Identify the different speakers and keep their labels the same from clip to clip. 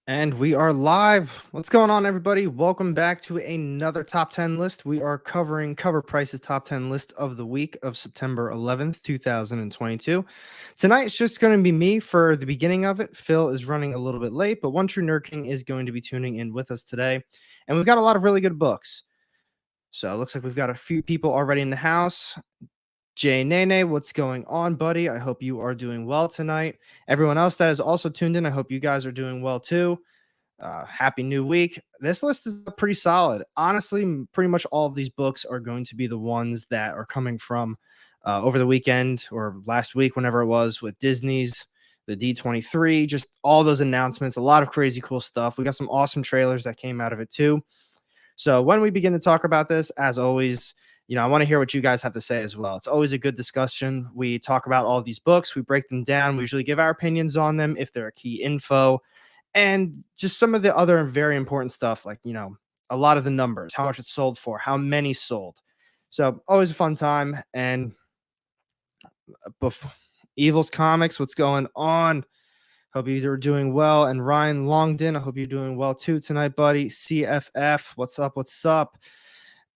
Speaker 1: And we are live. What's going on, everybody? Welcome back to another top 10 list. We are covering Cover Price's top 10 list of the week of September 11th, 2022. Tonight, it's just going to be me for the beginning of it. Phil is running a little bit late, but One True Nerd King is going to be tuning in with us today. And we've got a lot of really good books. So it looks like we've got a few people already in the house. Jay Nene, what's going on, buddy? I hope you are doing well tonight. Everyone else that is also tuned in, I hope you guys are doing well too. Happy new week. This list is pretty solid. Honestly, pretty much all of these books are going to be the ones that are coming from over the weekend or last week, whenever it was, with Disney's, the D23, just all those announcements, a lot of crazy cool stuff. We got some awesome trailers that came out of it too. So when we begin to talk about this, as always, I want to hear what you guys have to say as well. It's always a good discussion. We talk about all these books, we break them down, we usually give our opinions on them if they're key info, and just some of the other very important stuff, like, a lot of the numbers, how much it sold for, how many sold. So always a fun time. And Evil's Comics, what's going on? Hope you're doing well. And Ryan Longden, I hope you're doing well too tonight, buddy. CFF, what's up? What's up?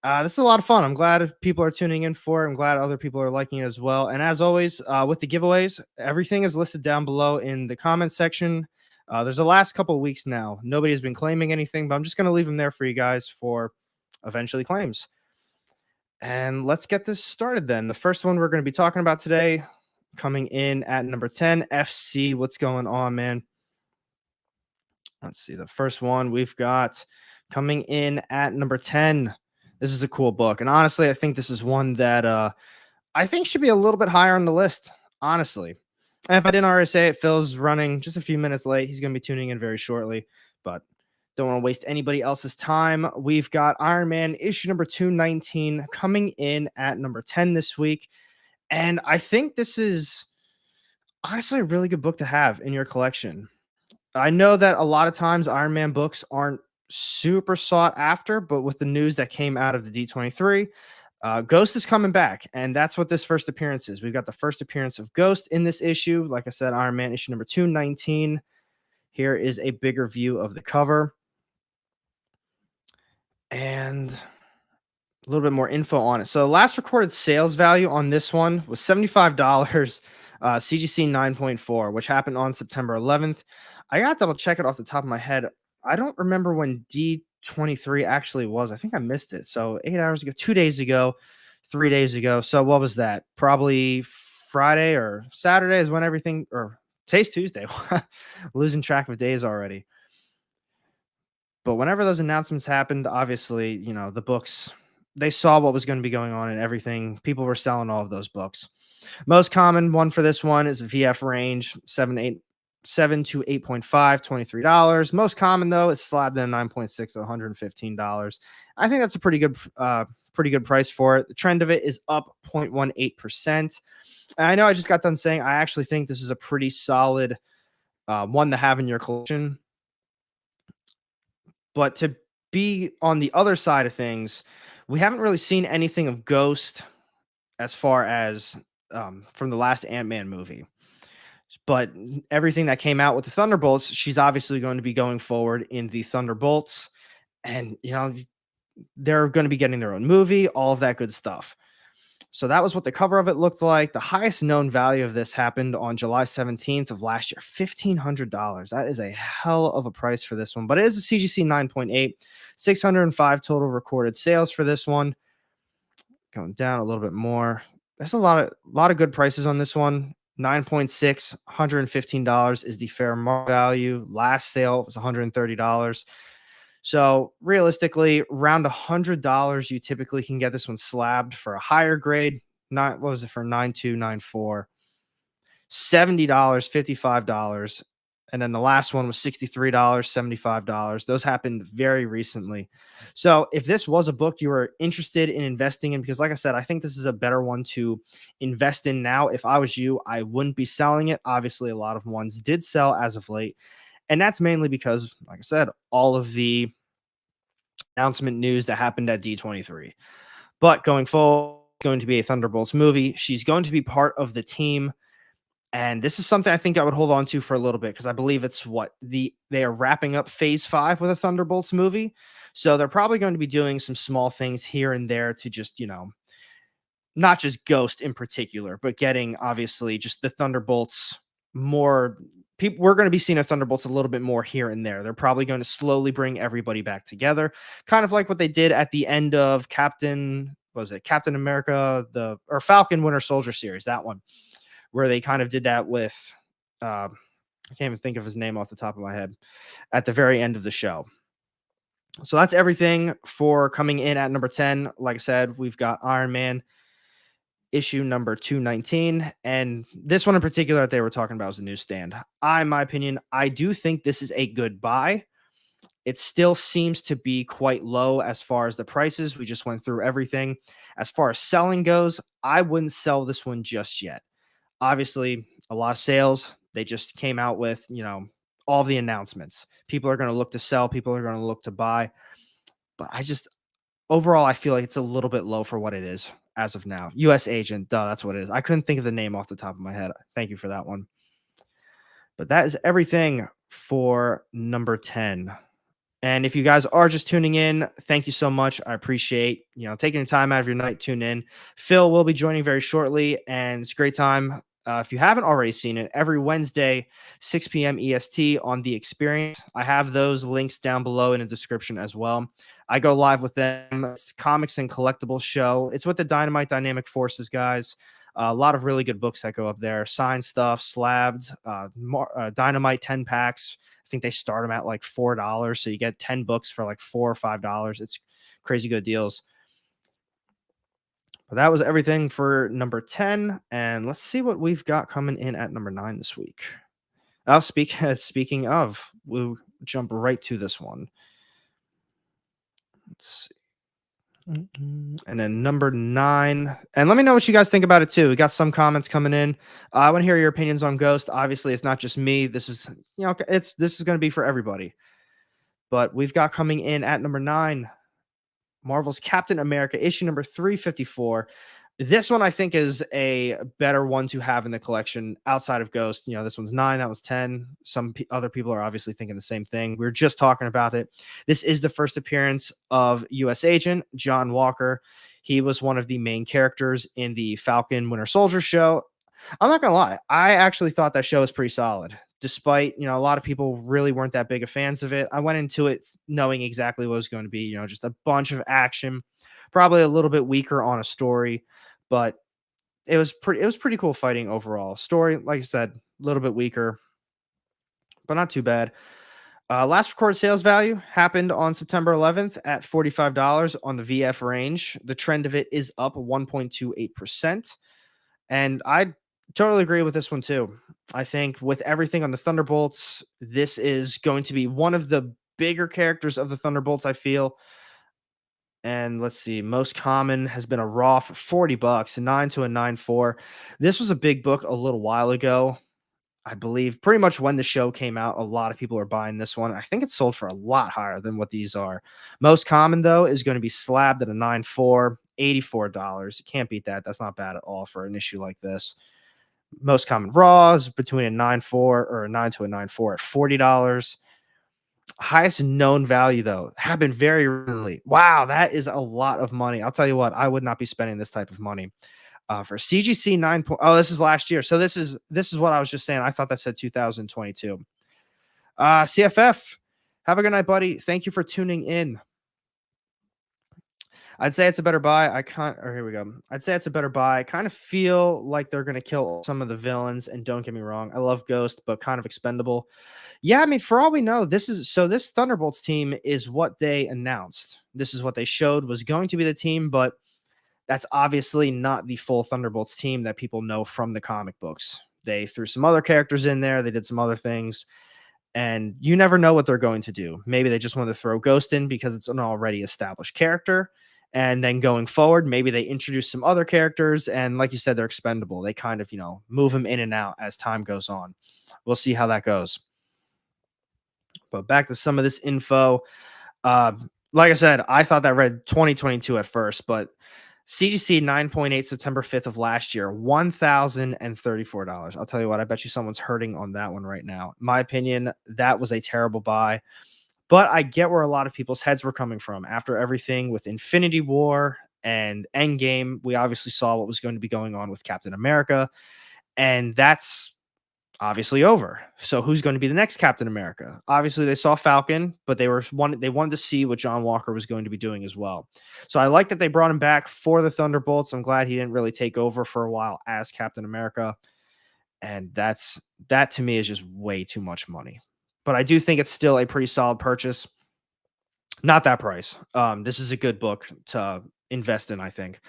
Speaker 1: This is a lot of fun. I'm glad people are tuning in for it. I'm glad other people are liking it as well. And as always, with the giveaways, everything is listed down below in the comment section. There's the last couple of weeks now. Nobody has been claiming anything, but I'm just going to leave them there for you guys for eventually claims. And let's get this started then. The first one we're going to be talking about today, coming in at number 10, FC. What's going on, man? Let's see. The first one we've got coming in at number 10. This is a cool book. And honestly, I think this is one that I think should be a little bit higher on the list, honestly. And if I didn't already say it, Phil's running just a few minutes late. He's going to be tuning in very shortly, but don't want to waste anybody else's time. We've got Iron Man issue number 219 coming in at number 10 this week. And I think this is honestly a really good book to have in your collection. I know that a lot of times Iron Man books aren't super sought after, but with the news that came out of the D23, Ghost is coming back, and that's what this first appearance is. We've got the first appearance of Ghost in this issue. Like I said, Iron Man issue number 219. Here is a bigger view of the cover and a little bit more info on it. So last recorded sales value on this one was $75, CGC 9.4, which happened on September 11th. I got to double check it off the top of my head. I don't remember when D23 actually was. I think I missed it. So 8 hours ago, 2 days ago, 3 days ago. So what was that? Probably Friday or Saturday is when everything, or today's Tuesday. Losing track of days already. But whenever those announcements happened, obviously, the books, they saw what was going to be going on and everything. People were selling all of those books. Most common one for this one is VF range 7 to 8.5, $23. Most common though is slabbed in 9.6 at $115. I think that's a pretty good price for it. The trend of it is up 0.18%. I know I just got done saying I actually think this is a pretty solid one to have in your collection. But to be on the other side of things, we haven't really seen anything of Ghost as far as from the last Ant-Man movie. But everything that came out with the Thunderbolts, she's obviously going to be going forward in the Thunderbolts. And, they're going to be getting their own movie, all of that good stuff. So that was what the cover of it looked like. The highest known value of this happened on July 17th of last year, $1,500. That is a hell of a price for this one, but it is a CGC 9.8, 605 total recorded sales for this one. Going down a little bit more. There's a lot of good prices on this one. 9.6, $115 is the fair market value. Last sale was $130. So realistically, around $100, you typically can get this one slabbed for a higher grade. What was it for 9294? $70, $55. And then the last one was $63, $75. Those happened very recently. So if this was a book you were interested in investing in, because like I said, I think this is a better one to invest in now. If I was you, I wouldn't be selling it. Obviously, a lot of ones did sell as of late. And that's mainly because, like I said, all of the announcement news that happened at D23. But going forward, going to be a Thunderbolts movie. She's going to be part of the team. And this is something I think I would hold on to for a little bit because I believe it's what they are wrapping up phase 5 with a Thunderbolts movie. So they're probably going to be doing some small things here and there to just, not just Ghost in particular, but getting obviously just the Thunderbolts more people. We're going to be seeing a Thunderbolts a little bit more here and there. They're probably going to slowly bring everybody back together, kind of like what they did at the end of Captain America, the or Falcon Winter Soldier series, that one, where they kind of did that with I can't even think of his name off the top of my head at the very end of the show. So that's everything for coming in at number 10. Like I said, we've got Iron Man issue number 219. And this one in particular that they were talking about was a newsstand. In my opinion, I do think this is a good buy. It still seems to be quite low as far as the prices. We just went through everything. As far as selling goes, I wouldn't sell this one just yet. Obviously, a lot of sales. They just came out with, all the announcements. People are going to look to sell. People are going to look to buy. But overall, I feel like it's a little bit low for what it is as of now. U.S. Agent, duh, that's what it is. I couldn't think of the name off the top of my head. Thank you for that one. But that is everything for number 10. And if you guys are just tuning in, thank you so much. I appreciate, taking your time out of your night, tune in. Phil will be joining very shortly, and it's a great time. If you haven't already seen it, every Wednesday, 6 p.m. EST on The Experience. I have those links down below in the description as well. I go live with them. It's comics and collectibles show. It's with the Dynamite Dynamic Forces guys. A lot of really good books that go up there. Signed stuff, slabbed, Dynamite 10 packs. I think they start them at like $4. So you get 10 books for like $4 or $5. It's crazy good deals. But that was everything for number 10. And let's see what we've got coming in at number 9 this week. Speaking of, we'll jump right to this one. Let's see. And then number 9. And let me know what you guys think about it too. We got some comments coming in. I want to hear your opinions on Ghost. Obviously, it's not just me. This is, this is going to be for everybody. But we've got coming in at number 9, Marvel's Captain America, issue number 354. This one I think is a better one to have in the collection outside of Ghost. This one's 9, that was 10. Some other people are obviously thinking the same thing. We were just talking about it. This is the first appearance of U.S. Agent John Walker. He was one of the main characters in the Falcon Winter Soldier show. I'm not going to lie. I actually thought that show was pretty solid. Despite, a lot of people really weren't that big of fans of it. I went into it knowing exactly what it was going to be, just a bunch of action, probably a little bit weaker on a story, but it was pretty cool fighting overall. Story, like I said, a little bit weaker, but not too bad. Last recorded sales value happened on September 11th at $45 on the VF range. The trend of it is up 1.28%. And I totally agree with this one too. I think with everything on the Thunderbolts, this is going to be one of the bigger characters of the Thunderbolts, I feel. And let's see, most common has been a raw for $40, a 9 to a 9.4. This was a big book a little while ago. I believe pretty much when the show came out, a lot of people are buying this one. I think it's sold for a lot higher than what these are. Most common, though, is going to be slabbed at a 9.4, $84. You can't beat that. That's not bad at all for an issue like this. Most common raw is between a 9.4 or a 9 to a 9.4 at $40. Highest known value, though, happened very recently. Wow, that is a lot of money. I'll tell you what, I would not be spending this type of money. For CGC 9. Oh, this is last year. So this is what I was just saying. I thought that said 2022. CFF, have a good night, buddy. Thank you for tuning in. I'd say it's a better buy. Here we go. I'd say it's a better buy. I kind of feel like they're going to kill some of the villains. And don't get me wrong, I love Ghost, but kind of expendable. Yeah, I mean, for all we know, this Thunderbolts team is what they announced. This is what they showed was going to be the team, but that's obviously not the full Thunderbolts team that people know from the comic books. They threw some other characters in there. They did some other things. And you never know what they're going to do. Maybe they just want to throw Ghost in because it's an already established character. And then going forward, maybe they introduce some other characters. And like you said, they're expendable. They kind of, move them in and out as time goes on. We'll see how that goes. But back to some of this info. Like I said, I thought that read 2022 at first, but CGC 9.8 September 5th of last year, $1,034. I'll tell you what, I bet you someone's hurting on that one right now. In my opinion, that was a terrible buy. But I get where a lot of people's heads were coming from after everything with Infinity War and Endgame. We obviously saw what was going to be going on with Captain America, and that's obviously over. So who's going to be the next Captain America? Obviously, they saw Falcon, but they wanted to see what John Walker was going to be doing as well. So I like that they brought him back for the Thunderbolts. I'm glad he didn't really take over for a while as Captain America, and that to me is just way too much money. But I do think it's still a pretty solid purchase. Not that price. This is a good book to invest in, I think.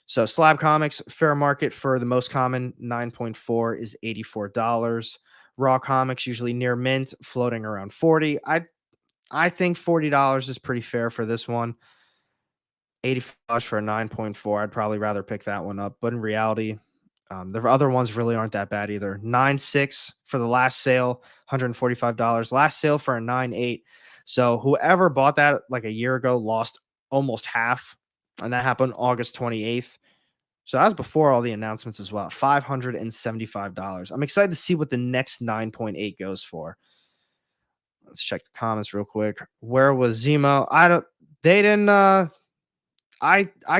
Speaker 1: So Slab Comics, fair market for the most common, 9.4 is $84. Raw Comics, usually near mint, floating around 40. I think $40 is pretty fair for this one. $85 for a 9.4. I'd probably rather pick that one up. But in reality, the other ones really aren't that bad either. 9.6 for the last sale, $145. Last sale for a 9.8. So whoever bought that like a year ago lost almost half. And that happened August 28th. So that was before all the announcements as well. $575. I'm excited to see what the next 9.8 goes for. Let's check the comments real quick. Where was Zemo? They didn't, I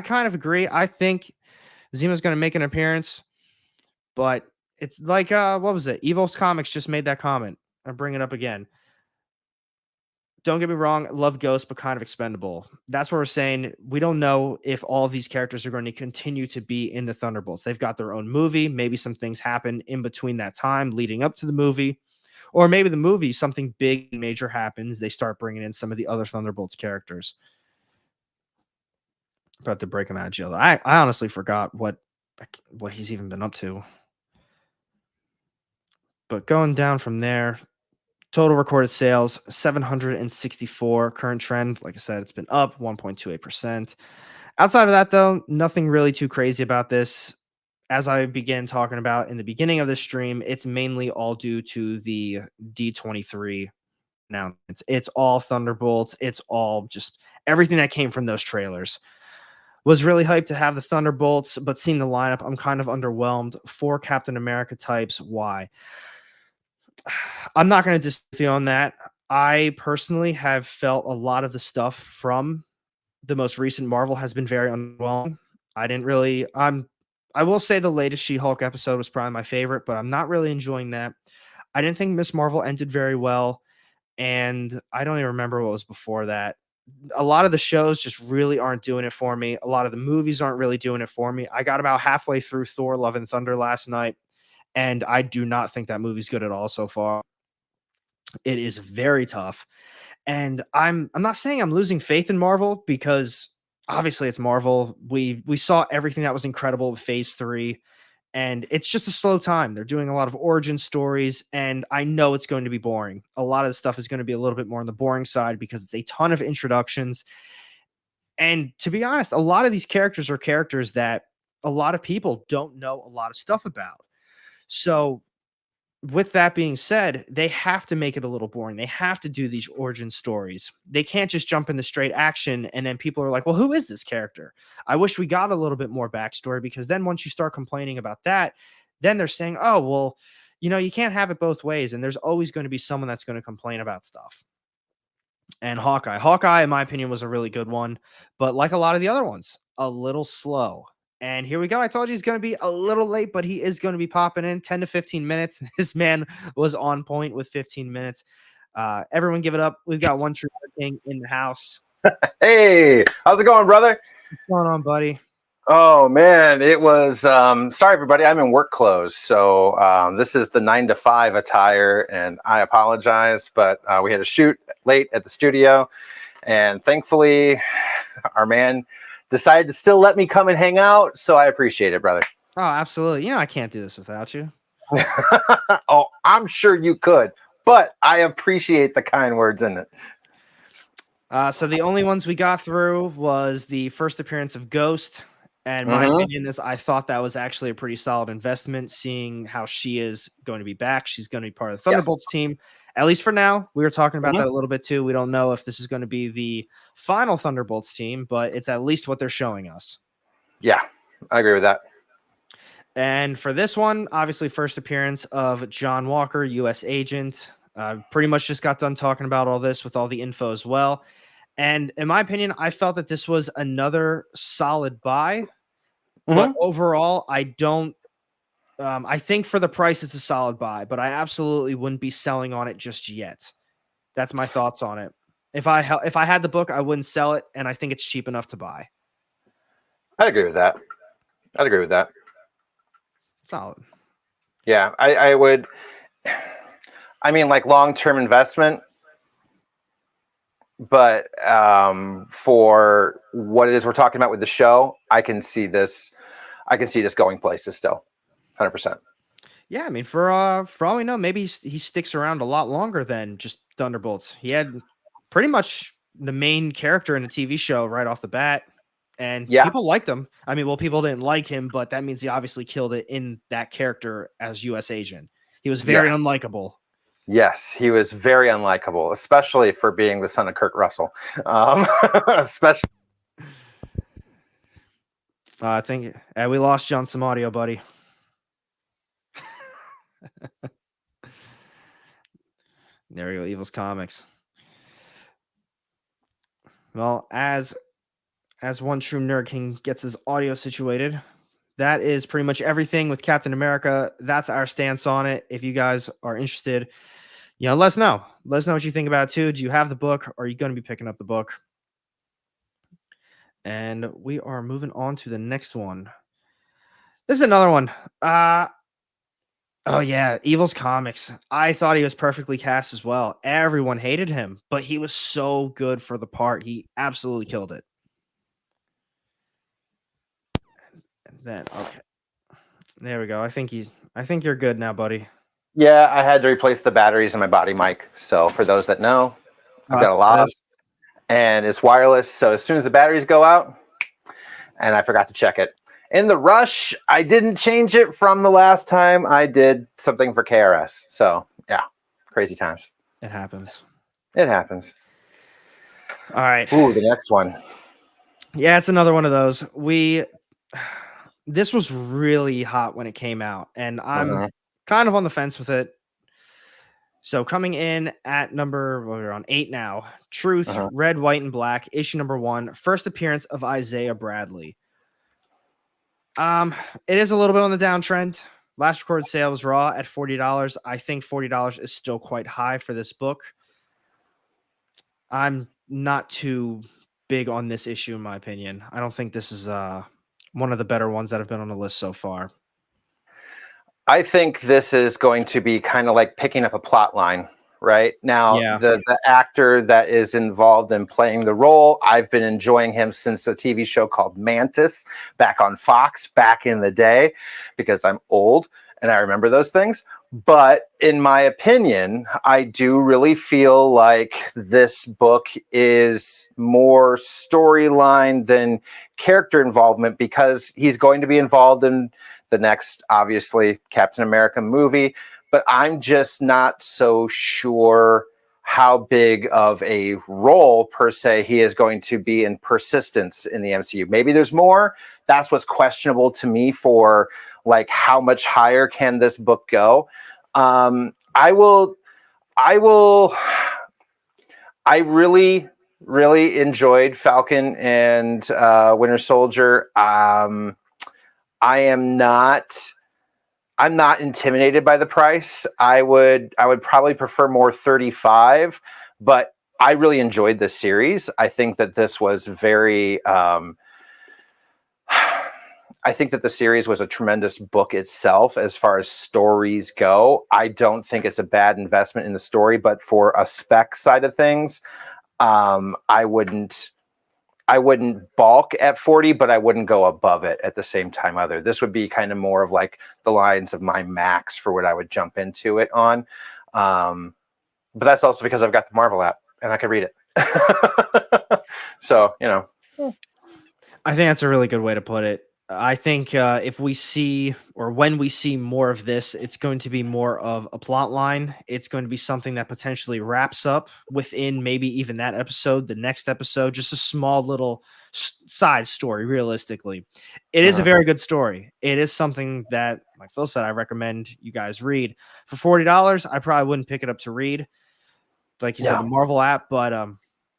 Speaker 1: kind of agree. I think Zemo's going to make an appearance, but it's like, what was it? Evil's Comics just made that comment. I'll bring it up again. Don't get me wrong, love Ghost, but kind of expendable. That's what we're saying. We don't know if all of these characters are going to continue to be in the Thunderbolts. They've got their own movie. Maybe some things happen in between that time leading up to the movie. Or maybe the movie, something big and major happens. They start bringing in some of the other Thunderbolts characters. About to break him out of jail. I honestly forgot what he's even been up to. But going down from there, total recorded sales, 764. Current trend, like I said, it's been up 1.28%. Outside of that, though, nothing really too crazy about this. As I began talking about in the beginning of the stream, it's mainly all due to the D23 announcements. It's all Thunderbolts. It's all just everything that came from those trailers. Was really hyped to have the Thunderbolts, but seeing the lineup, I'm kind of underwhelmed. 4 Captain America types. Why? I'm not going to disagree with you on that. I personally have felt a lot of the stuff from the most recent Marvel has been very underwhelming. I will say the latest She-Hulk episode was probably my favorite, but I'm not really enjoying that. I didn't think Miss Marvel ended very well, and I don't even remember what was before that. A lot of the shows just really aren't doing it for me. A lot of the movies aren't really doing it for me. I got about halfway through Thor: Love and Thunder last night, and I do not think that movie's good at all so far. It is very tough. And I'm not saying I'm losing faith in Marvel, because obviously it's Marvel. We saw everything that was incredible with Phase 3, and it's just a slow time. They're doing a lot of origin stories, and I know it's going to be boring. A lot of the stuff is going to be a little bit more on the boring side because it's a ton of introductions. And to be honest, a lot of these characters are characters that a lot of people don't know a lot of stuff about. So with that being said, they have to make it a little boring. They have to do these origin stories. They can't just jump into straight action and then people are like, well, who is this character? I wish we got a little bit more backstory, because then once you start complaining about that, then they're saying, oh, well, you can't have it both ways. And there's always going to be someone that's going to complain about stuff. And Hawkeye, in my opinion, was a really good one, but like a lot of the other ones, a little slow. And here we go. I told you he's going to be a little late, but he is going to be popping in 10 to 15 minutes. This man was on point with 15 minutes. Everyone give it up. We've got one true king in the house.
Speaker 2: Hey, how's it going, brother?
Speaker 1: What's going on, buddy?
Speaker 2: Oh, man, it was, sorry, everybody. I'm in work clothes. So this is the 9 to 5 attire, and I apologize, but we had a shoot late at the studio, and thankfully our man decided to still let me come and hang out. So I appreciate it, brother.
Speaker 1: Oh, absolutely. I can't do this without you.
Speaker 2: Oh, I'm sure you could, but I appreciate the kind words in it.
Speaker 1: So the only ones we got through was the first appearance of Ghost. And my opinion is I thought that was actually a pretty solid investment, seeing how she is going to be back. She's going to be part of the Thunderbolts team, at least for now. We were talking about that a little bit too. We don't know if this is going to be the final Thunderbolts team, but it's at least what they're showing us.
Speaker 2: Yeah, I agree with that.
Speaker 1: And for this one, obviously, first appearance of John Walker, U.S. agent. Pretty much just got done talking about all this with all the info as well. And in my opinion, I felt that this was another solid buy. But overall, I don't. I think for the price, it's a solid buy, but I absolutely wouldn't be selling on it just yet. That's my thoughts on it. If I had the book, I wouldn't sell it, and I think it's cheap enough to buy.
Speaker 2: I'd agree with that.
Speaker 1: Solid.
Speaker 2: Yeah, I would. I mean, like long-term investment, but for what it is we're talking about with the show, I can see this going places still, 100%.
Speaker 1: Yeah, I mean, for all we know, maybe he sticks around a lot longer than just Thunderbolts. He had pretty much the main character in the TV show right off the bat, and people liked him. I mean, well, people didn't like him, but that means he obviously killed it in that character as U.S. agent. He was very unlikable.
Speaker 2: Yes, he was very unlikable, especially for being the son of Kurt Russell. Especially.
Speaker 1: I think we lost you on some audio, buddy. There we go. Evil's Comics. Well, as one true nerd king gets his audio situated, that is pretty much everything with Captain America. That's our stance on it. If you guys are interested, let us know. Let us know what you think about it too. Do you have the book? Or are you going to be picking up the book? And we are moving on to the next one. This is another one. Oh yeah, Evil's Comics. I thought he was perfectly cast as well. Everyone hated him, but he was so good for the part. He absolutely killed it. And then okay. There we go. I think you're good now, buddy.
Speaker 2: Yeah, I had to replace the batteries in my body mic. So for those that know, I've got a lot, and it's wireless. So as soon as the batteries go out, and I forgot to check it. In the rush, I didn't change it from the last time I did something for KRS. So yeah, crazy times.
Speaker 1: It happens.
Speaker 2: It happens.
Speaker 1: All right.
Speaker 2: Ooh, the next one.
Speaker 1: Yeah, it's another one of those. This was really hot when it came out, and I'm kind of on the fence with it. So coming in at we're on 8 now. Truth, Red, White, and Black, issue number 1, first appearance of Isaiah Bradley. It is a little bit on the downtrend. Last recorded sale was raw at $40. I think $40 is still quite high for this book. I'm not too big on this issue, in my opinion. I don't think this is one of the better ones that have been on the list so far.
Speaker 2: I think this is going to be kind of like picking up a plot line right now. The actor that is involved in playing the role, I've been enjoying him since a TV show called Mantis back on Fox back in the day, because I'm old and I remember those things. But in my opinion, I do really feel like this book is more storyline than character involvement, because he's going to be involved in the next, obviously, Captain America movie. But I'm just not so sure how big of a role, per se, he is going to be in persistence in the MCU. Maybe there's more. That's what's questionable to me for, like, how much higher can this book go? I really, really enjoyed Falcon and Winter Soldier. I'm not intimidated by the price. I would probably prefer more 35, but I really enjoyed this series. I think that this was very I think that the series was a tremendous book itself as far as stories go. I don't think it's a bad investment in the story, but for a spec side of things, I wouldn't balk at 40, but I wouldn't go above it at the same time either. This would be kind of more of like the lines of my max for what I would jump into it on. But that's also because I've got the Marvel app and I can read it. So,
Speaker 1: I think that's a really good way to put it. I think if we see or when we see more of this, it's going to be more of a plot line. It's going to be something that potentially wraps up within maybe even that episode, the next episode, just a small little side story. Realistically, it is a very good story. It is something that, like Phil said, I recommend you guys read. For $40, I probably wouldn't pick it up to read, like you said, the Marvel app, but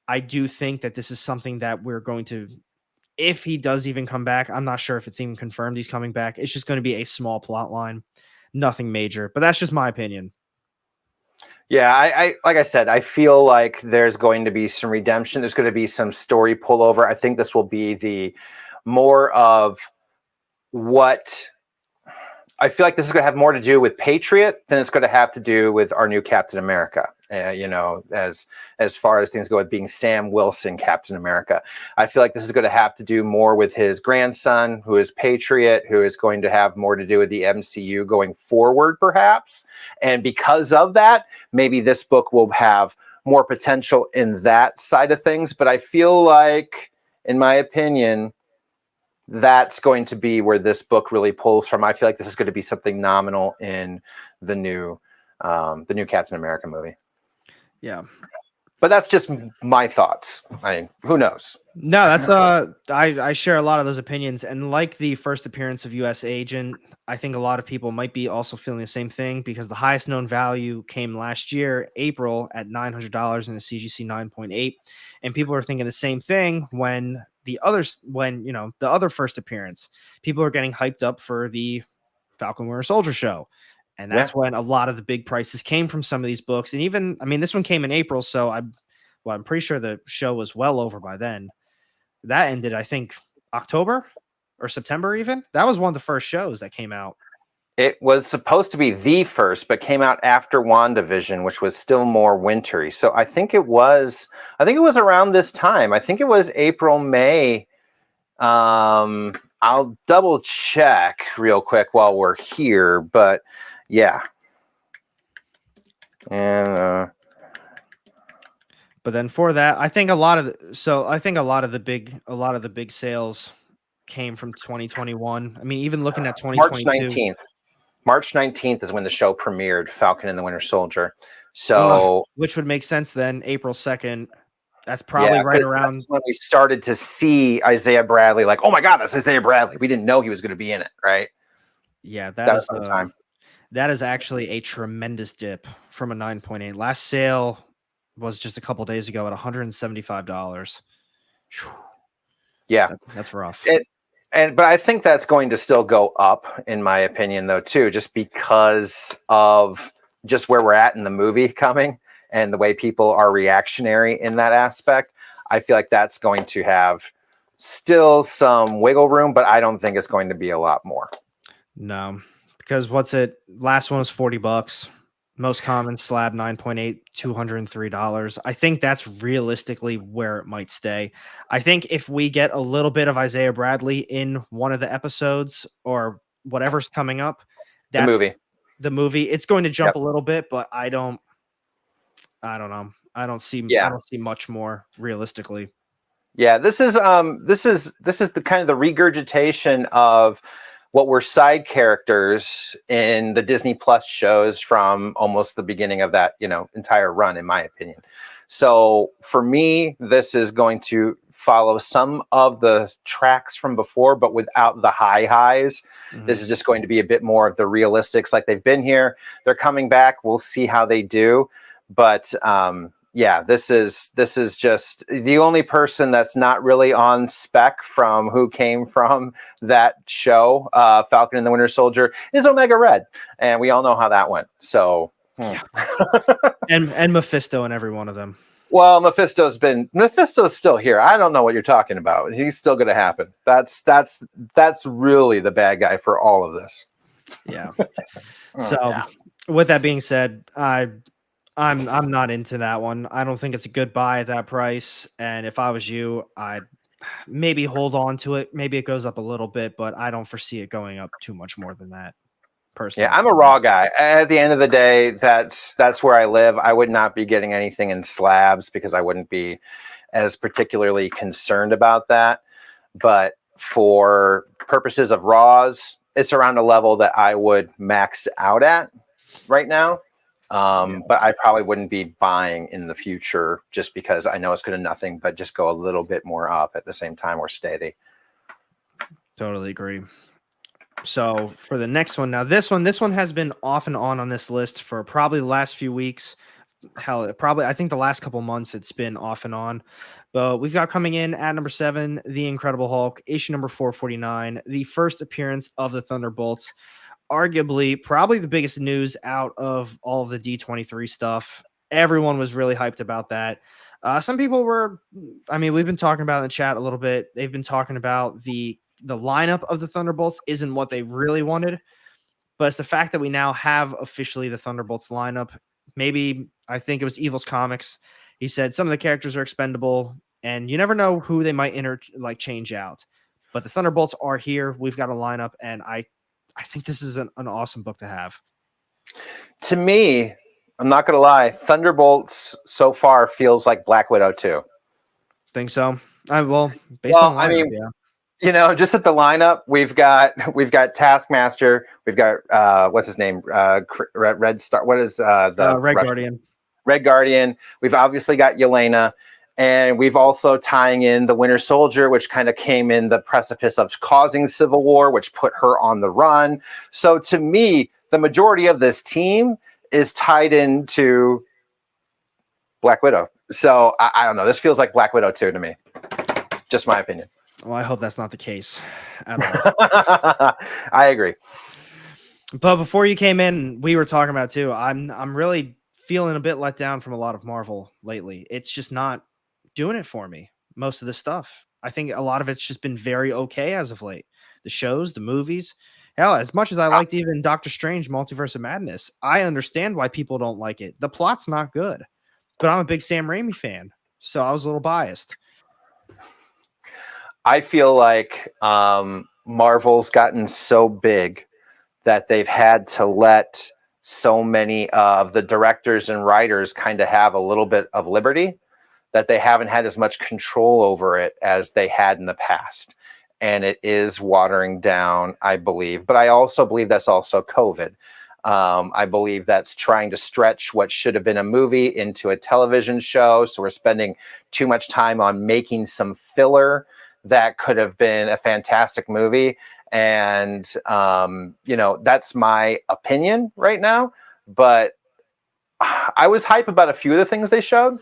Speaker 1: I do think that this is something that we're going to, if he does even come back, I'm not sure if it's even confirmed he's coming back. It's just going to be a small plot line, nothing major, but that's just my opinion.
Speaker 2: Yeah, I like I said, I feel like there's going to be some redemption. There's going to be some story pullover. I think this will be the more of what I feel like this is going to have more to do with Patriot than it's going to have to do with our new Captain America. You know, as far as things go with being Sam Wilson Captain America, I feel like this is going to have to do more with his grandson, who is Patriot, who is going to have more to do with the MCU going forward, perhaps. And because of that, maybe this book will have more potential in that side of things. But I feel like, in my opinion, that's going to be where this book really pulls from. I feel like this is going to be something nominal in the new Captain America movie.
Speaker 1: Yeah,
Speaker 2: but that's just my thoughts. I mean, who knows?
Speaker 1: No, that's I share a lot of those opinions, and like the first appearance of U.S. Agent, I think a lot of people might be also feeling the same thing because the highest known value came last year, April, at $900 in the CGC 9.8, and people are thinking the same thing when the others, when you know the other first appearance, people are getting hyped up for the Falcon Winter Soldier show. And that's when a lot of the big prices came from some of these books. And even, I mean, this one came in April, so I'm pretty sure the show was well over by then. That ended, I think, October or September even. That was one of the first shows that came out.
Speaker 2: It was supposed to be the first, but came out after WandaVision, which was still more wintry. So I think it was around this time. I think it was April, May. I'll double check real quick while we're here, but yeah. And
Speaker 1: but then for that, I think a lot of the big sales came from 2021. I mean, even looking at 2022.
Speaker 2: March 19th is when the show premiered, Falcon and the Winter Soldier. So
Speaker 1: which would make sense then, April 2nd. That's probably right around
Speaker 2: when we started to see Isaiah Bradley, like, oh my God, that's Isaiah Bradley. We didn't know he was going to be in it, right?
Speaker 1: Yeah, that is the time. That is actually a tremendous dip from a 9.8. Last sale was just a couple days ago at $175.
Speaker 2: Yeah,
Speaker 1: that's rough.
Speaker 2: But I think that's going to still go up, in my opinion, though, too, just because of just where we're at in the movie coming and the way people are reactionary in that aspect. I feel like that's going to have still some wiggle room, but I don't think it's going to be a lot more.
Speaker 1: No, because last one was $40. Most common slab 9.8, $203. I think that's realistically where it might stay. I think if we get a little bit of Isaiah Bradley in one of the episodes or whatever's coming up, that's the movie, it's going to jump a little bit, but I don't know. I don't see much more realistically.
Speaker 2: Yeah, this is the kind of the regurgitation of what were side characters in the Disney Plus shows from almost the beginning of that, entire run, in my opinion. So for me, this is going to follow some of the tracks from before, but without the highs. Mm-hmm. This is just going to be a bit more of the realistics, like they've been here. They're coming back. We'll see how they do. But yeah, this is just the only person that's not really on spec from who came from that show, Falcon and the Winter Soldier, is Omega Red, and we all know how that went. So,
Speaker 1: yeah. and Mephisto and every one of them.
Speaker 2: Well, Mephisto's still here. I don't know what you're talking about. He's still going to happen. That's really the bad guy for all of this.
Speaker 1: Yeah. So, with that being said, I'm not into that one. I don't think it's a good buy at that price. And if I was you, I'd maybe hold on to it. Maybe it goes up a little bit, but I don't foresee it going up too much more than that. Personally.
Speaker 2: Yeah, I'm a raw guy. At the end of the day, that's where I live. I would not be getting anything in slabs because I wouldn't be as particularly concerned about that. But for purposes of Raws, it's around a level that I would max out at right now. But I probably wouldn't be buying in the future just because I know it's going to nothing but just go a little bit more up at the same time or steady.
Speaker 1: Totally agree. So for the next one, now this one has been off and on this list for probably the last few weeks. Hell, I think the last couple months it's been off and on. But we've got coming in at number 7, The Incredible Hulk, issue number 449, the first appearance of the Thunderbolts. Arguably, probably the biggest news out of all of the D23 stuff. Everyone was really hyped about that. Some people were, I mean, we've been talking about in the chat a little bit. They've been talking about the lineup of the Thunderbolts isn't what they really wanted, but it's the fact that we now have officially the Thunderbolts lineup. Maybe I think it was Evil's Comics. He said some of the characters are expendable, and you never know who they might change out. But the Thunderbolts are here. We've got a lineup, and I think this is an awesome book to have.
Speaker 2: To me, I'm not going to lie, Thunderbolts so far feels like Black Widow 2.
Speaker 1: Think so? Based on lineup,
Speaker 2: I mean,
Speaker 1: yeah.
Speaker 2: You know, just at the lineup, we've got Taskmaster, we've got what's his name, Red Star. What is the
Speaker 1: Red Guardian?
Speaker 2: Red Guardian. We've obviously got Yelena, and we've also tying in the Winter Soldier, which kind of came in the precipice of causing civil war, which put her on the run. So to me, the majority of this team is tied into Black Widow. So I don't know. This feels like Black Widow 2 to me. Just my opinion.
Speaker 1: Well, I hope that's not the case at all.
Speaker 2: I agree.
Speaker 1: But before you came in, we were talking about too. I'm really feeling a bit let down from a lot of Marvel lately. It's just not doing it for me. Most of the stuff. I think a lot of it's just been very okay as of late. The shows, the movies. Hell, as much as I liked even Doctor Strange, Multiverse of Madness, I understand why people don't like it. The plot's not good. But I'm a big Sam Raimi fan, so I was a little biased.
Speaker 2: I feel like Marvel's gotten so big that they've had to let so many of the directors and writers kind of have a little bit of liberty, that they haven't had as much control over it as they had in the past. And it is watering down, I believe. But I also believe that's also COVID. I believe that's trying to stretch what should have been a movie into a television show. So we're spending too much time on making some filler that could have been a fantastic movie. And, you know, that's my opinion right now. But I was hype about a few of the things they showed,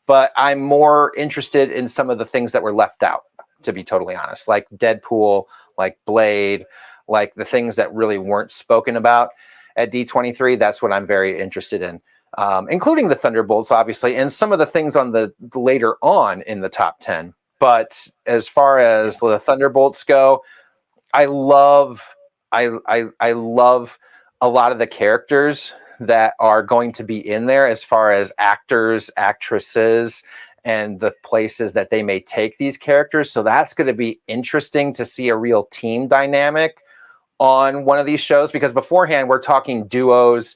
Speaker 2: but I'm more interested in some of the things that were left out, to be totally honest, like Deadpool, like Blade, like the things that really weren't spoken about at D23. That's what I'm very interested in, including the Thunderbolts, obviously, and some of the things on the later on in the top 10. But as far as the Thunderbolts go, I love a lot of the characters that are going to be in there as far as actors, actresses, and the places that they may take these characters. So that's going to be interesting to see a real team dynamic on one of these shows, because beforehand we're talking duos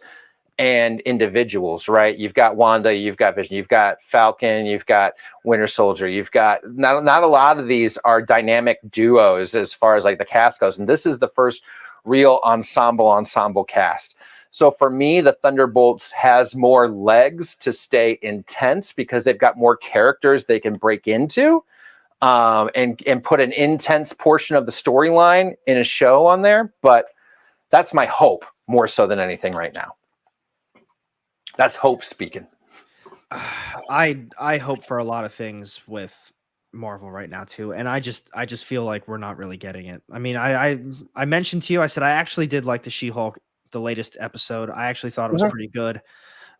Speaker 2: and individuals, right? You've got Wanda, you've got Vision, you've got Falcon, you've got Winter Soldier, you've got not a lot of these are dynamic duos as far as like the cast goes. And this is the first real ensemble cast. So for me, the Thunderbolts has more legs to stay intense because they've got more characters they can break into, and put an intense portion of the storyline in a show on there. But that's my hope more so than anything right now. That's hope speaking.
Speaker 1: I hope for a lot of things with Marvel right now too, and I just feel like we're not really getting it. I mean, I mentioned to you, I said I actually did like the She-Hulk, the latest episode. I actually thought it was pretty good.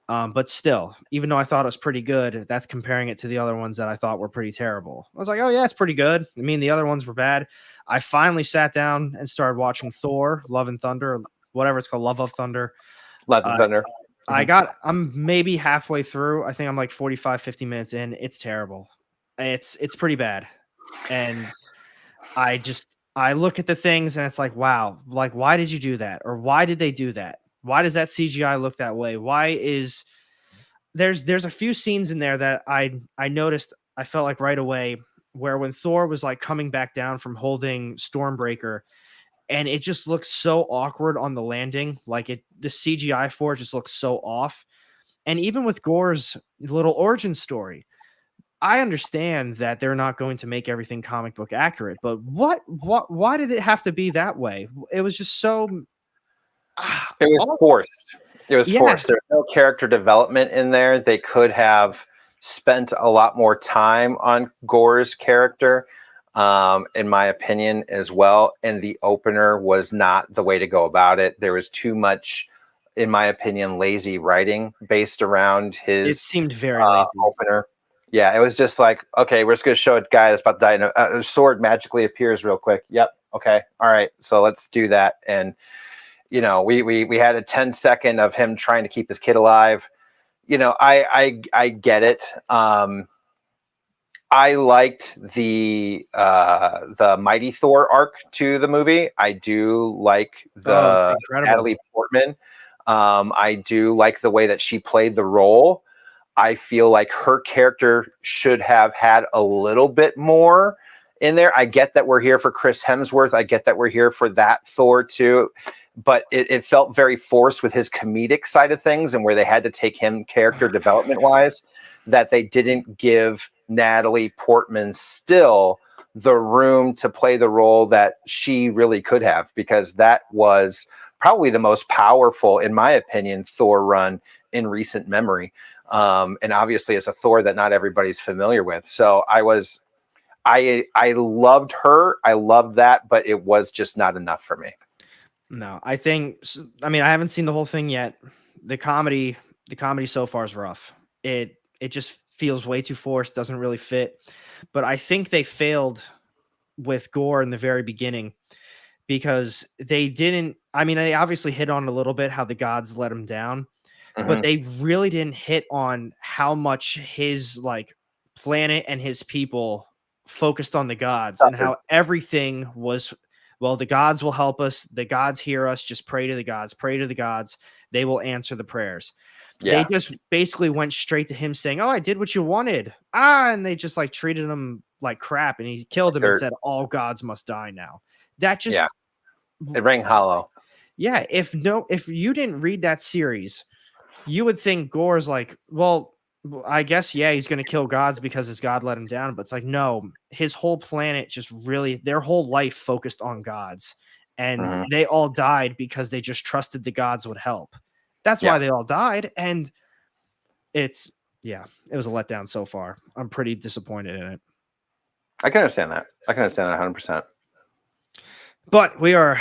Speaker 1: But still, even though I thought it was pretty good, that's comparing it to the other ones that I thought were pretty terrible. I was like, oh yeah, it's pretty good. I mean, the other ones were bad. I finally sat down and started watching Thor, Love and Thunder, whatever it's called, Love of Thunder.
Speaker 2: Love and Thunder.
Speaker 1: I'm maybe halfway through. I think I'm like 45, 50 minutes in. It's terrible. It's pretty bad. And I look at the things and it's like, wow, like, why did you do that? Or why did they do that? Why does that CGI look that way? Why is there's a few scenes in there that I noticed, I felt like right away where when Thor was like coming back down from holding Stormbreaker, and it just looks so awkward on the landing. Like the CGI for it just looks so off. And even with Gore's little origin story, I understand that they're not going to make everything comic book accurate, but why did it have to be that way? It was just so.
Speaker 2: It was forced. It was
Speaker 1: Yeah.
Speaker 2: forced. There's no character development in there. They could have spent a lot more time on Gore's character, in my opinion, as well. And the opener was not the way to go about it. There was too much, in my opinion, lazy writing based around his.
Speaker 1: It seemed very lazy.
Speaker 2: Opener. Yeah, it was just like, okay, we're just going to show a guy that's about to die, and a sword magically appears real quick. Yep. Okay. All right. So let's do that. And you know, we had a 10-second of him trying to keep his kid alive. You know, I get it. I liked the Mighty Thor arc to the movie. I do like the Natalie Portman. I do like the way that she played the role. I feel like her character should have had a little bit more in there. I get that we're here for Chris Hemsworth. I get that we're here for that Thor too. But it felt very forced with his comedic side of things, and where they had to take him character development wise, that they didn't give Natalie Portman still the room to play the role that she really could have, because that was probably the most powerful, in my opinion, Thor run in recent memory. And obviously it's a Thor that not everybody's familiar with. So I loved her. I loved that, but it was just not enough for me.
Speaker 1: No, I haven't seen the whole thing yet. The comedy so far is rough. It just feels way too forced, doesn't really fit. But I think they failed with Gore in the very beginning, because they didn't, they obviously hit on a little bit how the gods let him down, but they really didn't hit on how much his like planet and his people focused on the gods and how everything was, well, the gods will help us. The gods hear us. Just pray to the gods. Pray to the gods. They will answer the prayers. Yeah. They just basically went straight to him saying, "Oh, I did what you wanted." And they just like treated him like crap. And he killed him and said, "All gods must die now." That just,
Speaker 2: it rang hollow.
Speaker 1: Yeah. If you didn't read that series, you would think Gore's like, well, I guess, yeah, he's going to kill gods because his god let him down. But it's like, no, his whole planet just really, their whole life focused on gods. And they all died because they just trusted the gods would help. That's why they all died. And it was a letdown so far. I'm pretty disappointed in it.
Speaker 2: I can understand that. 100%.
Speaker 1: But we are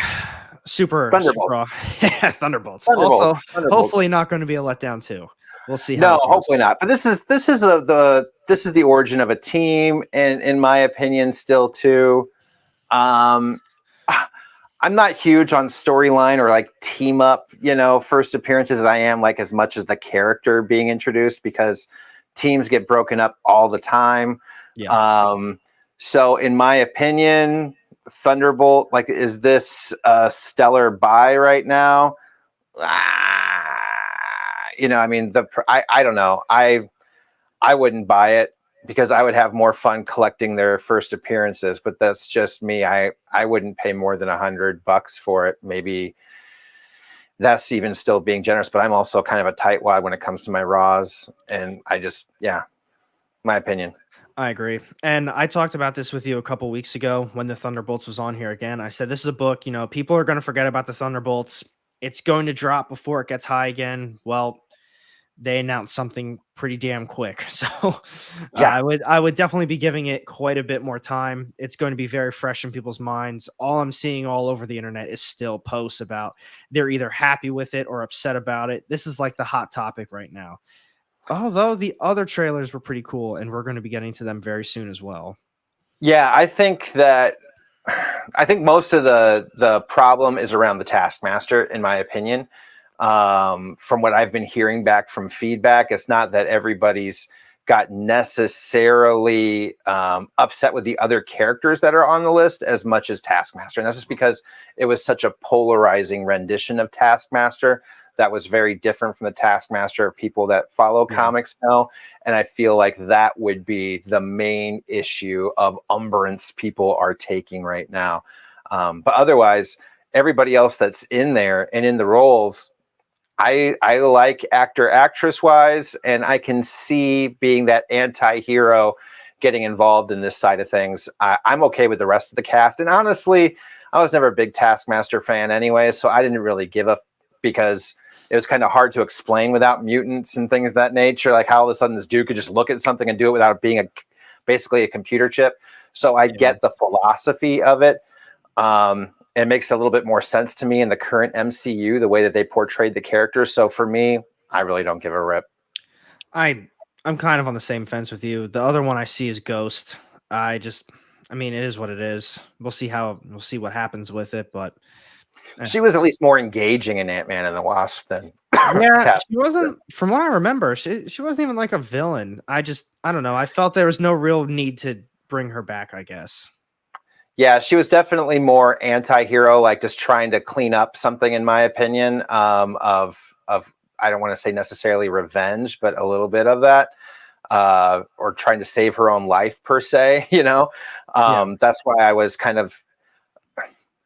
Speaker 1: super Thunderbolts. Also, hopefully not going to be a letdown too. We'll see.
Speaker 2: No, hopefully not. But this is the origin of a team, and in my opinion, still too. I'm not huge on storyline or like team up, first appearances. I am like as much as the character being introduced, because teams get broken up all the time. Yeah. So in my opinion, Thunderbolt, like, is this a stellar buy right now? I don't know. I wouldn't buy it, because I would have more fun collecting their first appearances, but that's just me. I wouldn't pay more than $100 for it. Maybe that's even still being generous, but I'm also kind of a tightwad when it comes to my Raws. And my opinion.
Speaker 1: I agree. And I talked about this with you a couple weeks ago when the Thunderbolts was on here again. I said, this is a book, people are going to forget about the Thunderbolts. It's going to drop before it gets high again. Well, they announced something pretty damn quick. So I would definitely be giving it quite a bit more time. It's going to be very fresh in people's minds. All I'm seeing all over the internet is still posts about they're either happy with it or upset about it. This is like the hot topic right now. Although the other trailers were pretty cool, and we're going to be getting to them very soon as well.
Speaker 2: Yeah, I think most of the problem is around the Taskmaster, in my opinion. From what I've been hearing back from feedback, it's not that everybody's got necessarily upset with the other characters that are on the list as much as Taskmaster. And that's just because it was such a polarizing rendition of Taskmaster that was very different from the Taskmaster people that follow comics know. And I feel like that would be the main issue of umbrance people are taking right now. But otherwise, everybody else that's in there and in the roles, I like actress wise, and I can see being that anti-hero getting involved in this side of things. I'm okay with the rest of the cast. And honestly, I was never a big Taskmaster fan anyway, so I didn't really give up, because it was kind of hard to explain without mutants and things of that nature, like how all of a sudden this dude could just look at something and do it without being basically a computer chip. So I get the philosophy of it. It makes a little bit more sense to me in the current MCU, the way that they portrayed the character. So for me, I really don't give a rip.
Speaker 1: I'm kind of on the same fence with you. The other one I see is Ghost. I mean, it is what it is. We'll see what happens with it, but
Speaker 2: she was at least more engaging in Ant-Man and the Wasp than
Speaker 1: she wasn't, from what I remember, she wasn't even like a villain. I don't know. I felt there was no real need to bring her back, I guess.
Speaker 2: Yeah, she was definitely more anti-hero, like just trying to clean up something, in my opinion, of I don't want to say necessarily revenge, but a little bit of that, or trying to save her own life per se, you know. That's why I was kind of,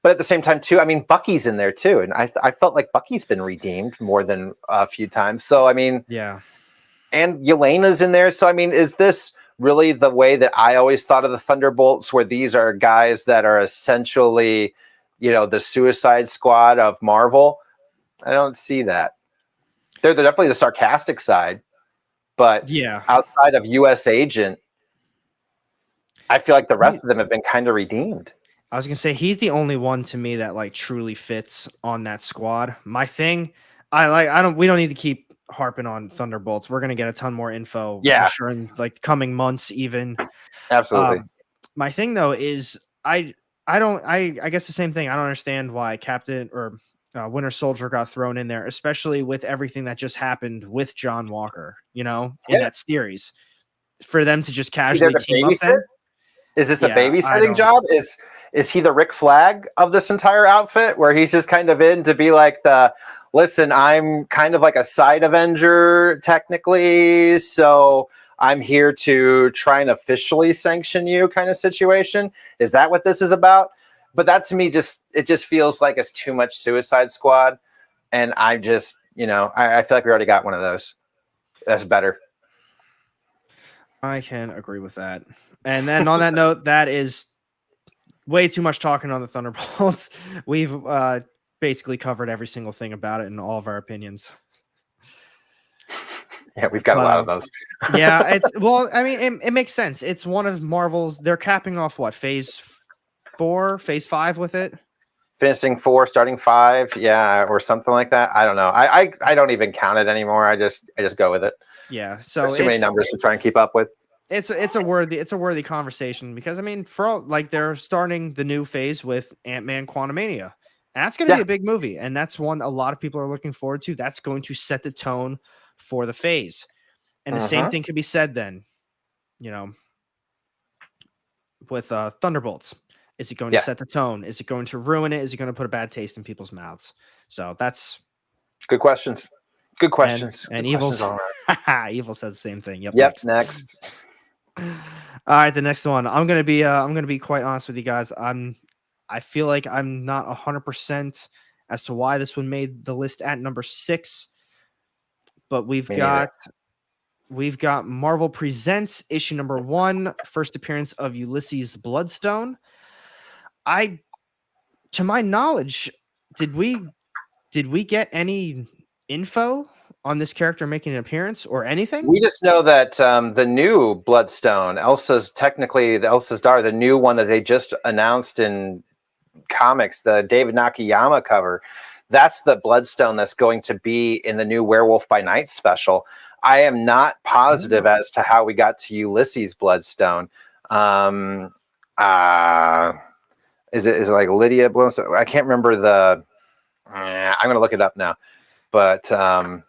Speaker 2: but at the same time too, I mean, Bucky's in there too, and I felt like Bucky's been redeemed more than a few times. So I mean, and Yelena's in there. So I mean, is this really the way that I always thought of the Thunderbolts, where these are guys that are essentially, you know, the Suicide Squad of Marvel? I don't see that. They're definitely the sarcastic side, but outside of U.S. Agent, I feel like the rest of them have been kind of redeemed.
Speaker 1: I was gonna say he's the only one to me that like truly fits on that squad. My thing, we don't need to keep harping on Thunderbolts. We're gonna get a ton more info, I'm sure, in like coming months even.
Speaker 2: Absolutely.
Speaker 1: My thing though is I guess the same thing. I don't understand why Captain or Winter Soldier got thrown in there, especially with everything that just happened with John Walker, you know, in that series. For them to just casually team up then.
Speaker 2: Is this a babysitting job? Is he the Rick Flag of this entire outfit, where he's just kind of in to be like listen, I'm kind of like a side Avenger technically, so I'm here to try and officially sanction you kind of situation? Is that what this is about? But that to me it just feels like it's too much Suicide Squad, and I just, you know, I feel like we already got one of those. That's better.
Speaker 1: I can agree with that. And then on that note, that is way too much talking on the Thunderbolts. We've basically covered every single thing about it in all of our opinions.
Speaker 2: Yeah, we've got a lot of those.
Speaker 1: Well, I mean, it makes sense. It's one of Marvel's, they're capping off what, phase 4, phase 5 with it?
Speaker 2: Finishing 4, starting 5, or something like that. I don't know. I don't even count it anymore. I just go with it.
Speaker 1: Yeah, so
Speaker 2: there's too many numbers to try and keep up with.
Speaker 1: It's a worthy conversation, because I mean, they're starting the new phase with Ant-Man Quantumania. And that's going to be a big movie, and that's one a lot of people are looking forward to. That's going to set the tone for the phase. And the same thing could be said then, you know, with Thunderbolts. Is it going to set the tone? Is it going to ruin it? Is it going to put a bad taste in people's mouths? So that's
Speaker 2: good questions. Good questions.
Speaker 1: And Evil says the same thing.
Speaker 2: Yep. Next.
Speaker 1: All right, the next one. I'm gonna be quite honest with you guys. I feel like I'm not 100% as to why this one made the list at number 6, but we've got Marvel Presents issue number 1, first appearance of Ulysses Bloodstone. To my knowledge, did we get any info on this character making an appearance or anything?
Speaker 2: We just know that the new Bloodstone, Elsa's daughter, the new one that they just announced in comics, the David Nakayama cover, that's the Bloodstone that's going to be in the new Werewolf by Night special. I am not positive as to how we got to Ulysses Bloodstone. Is it like Lydia Bloodstone? I can't remember I'm going to look it up now. But give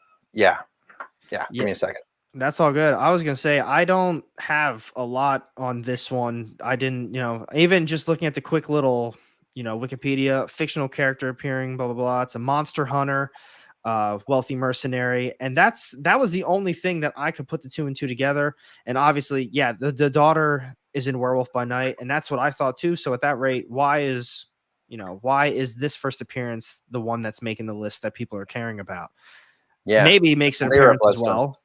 Speaker 2: me a second.
Speaker 1: That's all good. I was going to say, I don't have a lot on this one. I didn't, even just looking at the quick little, Wikipedia, fictional character appearing, blah, blah, blah. It's a monster hunter. wealthy mercenary, and that was the only thing that I could put the two and two together. And obviously, yeah, the daughter is in Werewolf by Night, and that's what I thought too. So at that rate, why is this first appearance the one that's making the list that people are caring about?
Speaker 2: Yeah,
Speaker 1: maybe makes an
Speaker 2: They were
Speaker 1: appearance as
Speaker 2: Bloodstone.
Speaker 1: well,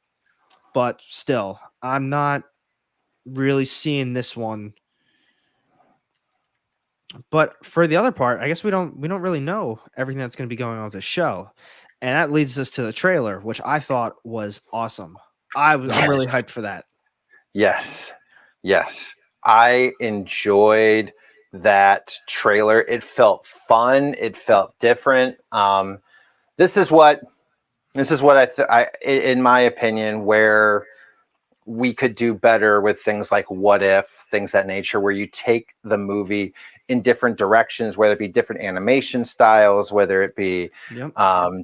Speaker 1: but still, I'm not really seeing this one. But for the other part, I guess we don't really know everything that's going to be going on with the show. And that leads us to the trailer, which I thought was awesome. I'm really hyped for that.
Speaker 2: Yes. I enjoyed that trailer. It felt fun. It felt different. This is what I in my opinion, where we could do better with things like What If, things that nature, where you take the movie in different directions, whether it be different animation styles, whether it be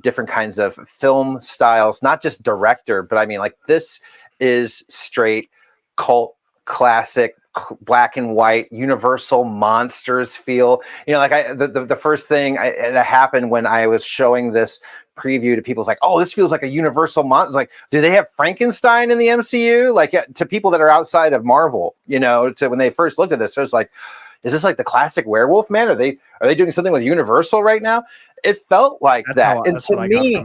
Speaker 2: different kinds of film styles, not just director, but I mean, like, this is straight cult classic, black and white, Universal monsters feel. Like the first thing that happened when I was showing this preview to people, it's like, oh, this feels like a Universal monster. Like, do they have Frankenstein in the MCU? Like, to people that are outside of Marvel, to when they first looked at this, it was like, is this like the classic werewolf man? Are they doing something with Universal right now? It felt like that. And to me,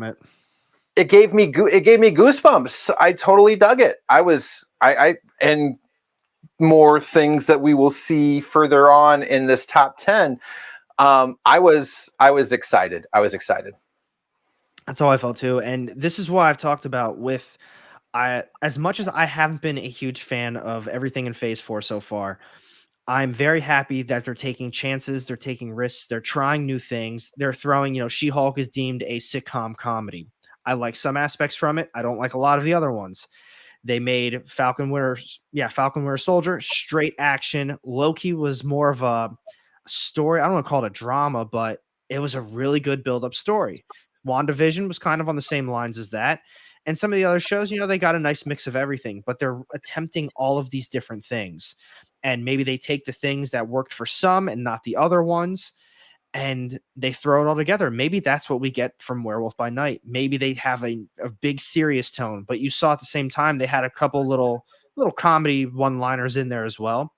Speaker 2: it gave me goosebumps. I totally dug it. And more things that we will see further on in this top 10. I was excited.
Speaker 1: That's how I felt too. And this is why I've talked about as much as I haven't been a huge fan of everything in Phase 4 so far, I'm very happy that they're taking chances, they're taking risks, they're trying new things. They're throwing, She-Hulk is deemed a sitcom comedy. I like some aspects from it. I don't like a lot of the other ones. They made Falcon Winter Soldier, straight action. Loki was more of a story. I don't want to call it a drama, but it was a really good build-up story. WandaVision was kind of on the same lines as that. And some of the other shows, they got a nice mix of everything, but they're attempting all of these different things. And maybe they take the things that worked for some and not the other ones, and they throw it all together. Maybe that's what we get from Werewolf by Night. Maybe they have a big serious tone, but you saw at the same time they had a couple little comedy one-liners in there as well.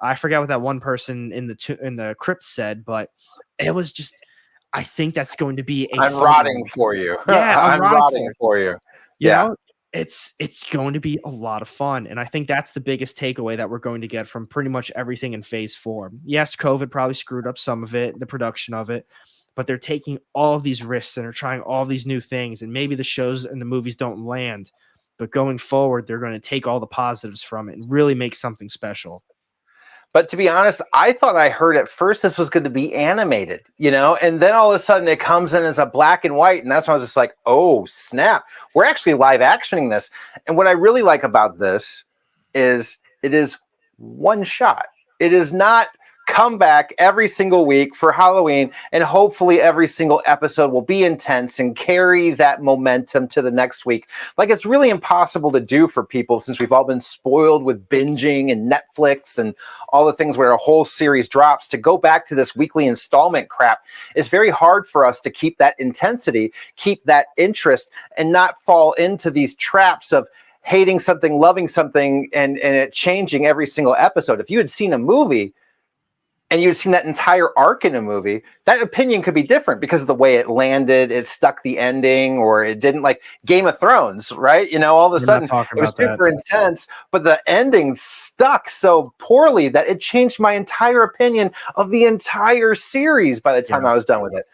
Speaker 1: I forget what that one person in the crypt said, but it was just, I think that's going to be
Speaker 2: I'm rotting for you.
Speaker 1: Yeah,
Speaker 2: I'm rotting for you.
Speaker 1: Yeah. It's going to be a lot of fun. And I think that's the biggest takeaway that we're going to get from pretty much everything in Phase 4. Yes, COVID probably screwed up some of it, the production of it, but they're taking all of these risks and are trying all these new things. And maybe the shows and the movies don't land, but going forward, they're going to take all the positives from it and really make something special.
Speaker 2: But to be honest, I thought I heard at first this was going to be animated, and then all of a sudden it comes in as a black and white. And that's when I was just like, oh, snap. We're actually live actioning this. And what I really like about this is it is one shot. It is not come back every single week for Halloween, and hopefully every single episode will be intense and carry that momentum to the next week. Like, it's really impossible to do for people, since we've all been spoiled with binging and Netflix and all the things where a whole series drops. To go back to this weekly installment crap is very hard for us to keep that intensity, keep that interest, and not fall into these traps of hating something, loving something, and it changing every single episode. If you had seen a movie and you'd seen that entire arc in a movie, that opinion could be different because of the way it landed, it stuck the ending, or it didn't. Like Game of Thrones, right? All of a sudden it was super intense, but the ending stuck so poorly that it changed my entire opinion of the entire series by the time I was done with it.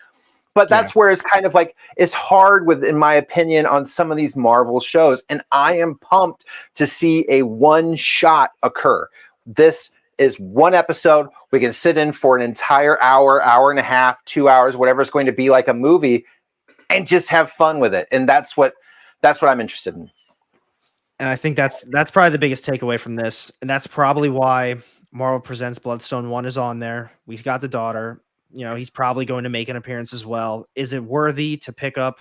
Speaker 2: But that's where it's kind of like, it's hard with, in my opinion, on some of these Marvel shows. And I am pumped to see a one shot occur. This is one episode. We can sit in for an entire hour, hour and a half, 2 hours, whatever it's going to be, like a movie, and just have fun with it. And that's what I'm interested in.
Speaker 1: And I think that's probably the biggest takeaway from this. And that's probably why Marvel Presents Bloodstone 1 is on there. We've got the daughter. He's probably going to make an appearance as well. Is it worthy to pick up?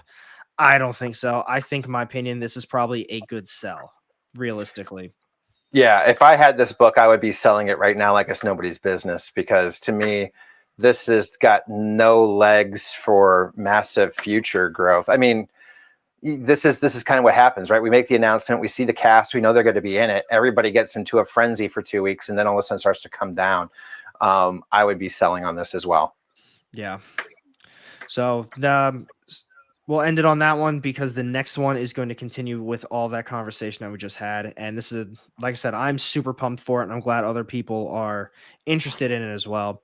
Speaker 1: I don't think so. I think, in my opinion, this is probably a good sell, realistically.
Speaker 2: Yeah, if I had this book, I would be selling it right now like it's nobody's business, because to me, this has got no legs for massive future growth. I mean, this is kind of what happens, right? We make the announcement, we see the cast, we know they're going to be in it. Everybody gets into a frenzy for 2 weeks, and then all of a sudden starts to come down. I would be selling on this as well.
Speaker 1: Yeah. So we'll end it on that one because the next one is going to continue with all that conversation that we just had. And this is, like I said, I'm super pumped for it, and I'm glad other people are interested in it as well.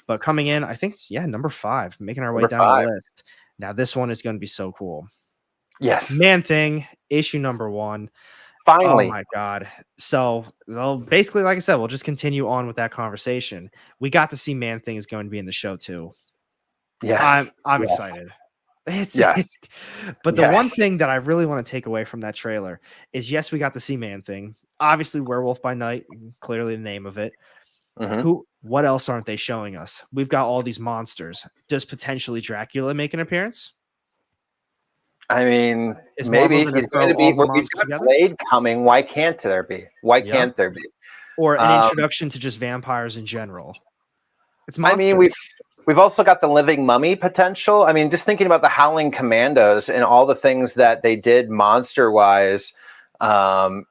Speaker 1: But coming in, I think, number 5, making our way down the list. Now, this one is going to be so cool.
Speaker 2: Yes.
Speaker 1: Man-Thing, issue number 1.
Speaker 2: Finally.
Speaker 1: Oh my God. So, well, basically, like I said, we'll just continue on with that conversation. We got to see Man-Thing is going to be in the show too.
Speaker 2: Yes.
Speaker 1: I'm
Speaker 2: yes.
Speaker 1: excited. But the one thing that I really want to take away from that trailer is, yes, we got to see Man-Thing. Obviously, Werewolf by Night, clearly the name of it. What else aren't they showing us? We've got all these monsters. Does potentially Dracula make an appearance?
Speaker 2: I mean, maybe he's going to be. We've got Blade coming. Why can't there be? Why can't there be?
Speaker 1: Or an introduction to just vampires in general. It's monsters.
Speaker 2: I mean, we've also got the Living Mummy potential. I mean, just thinking about the Howling Commandos and all the things that they did monster-wise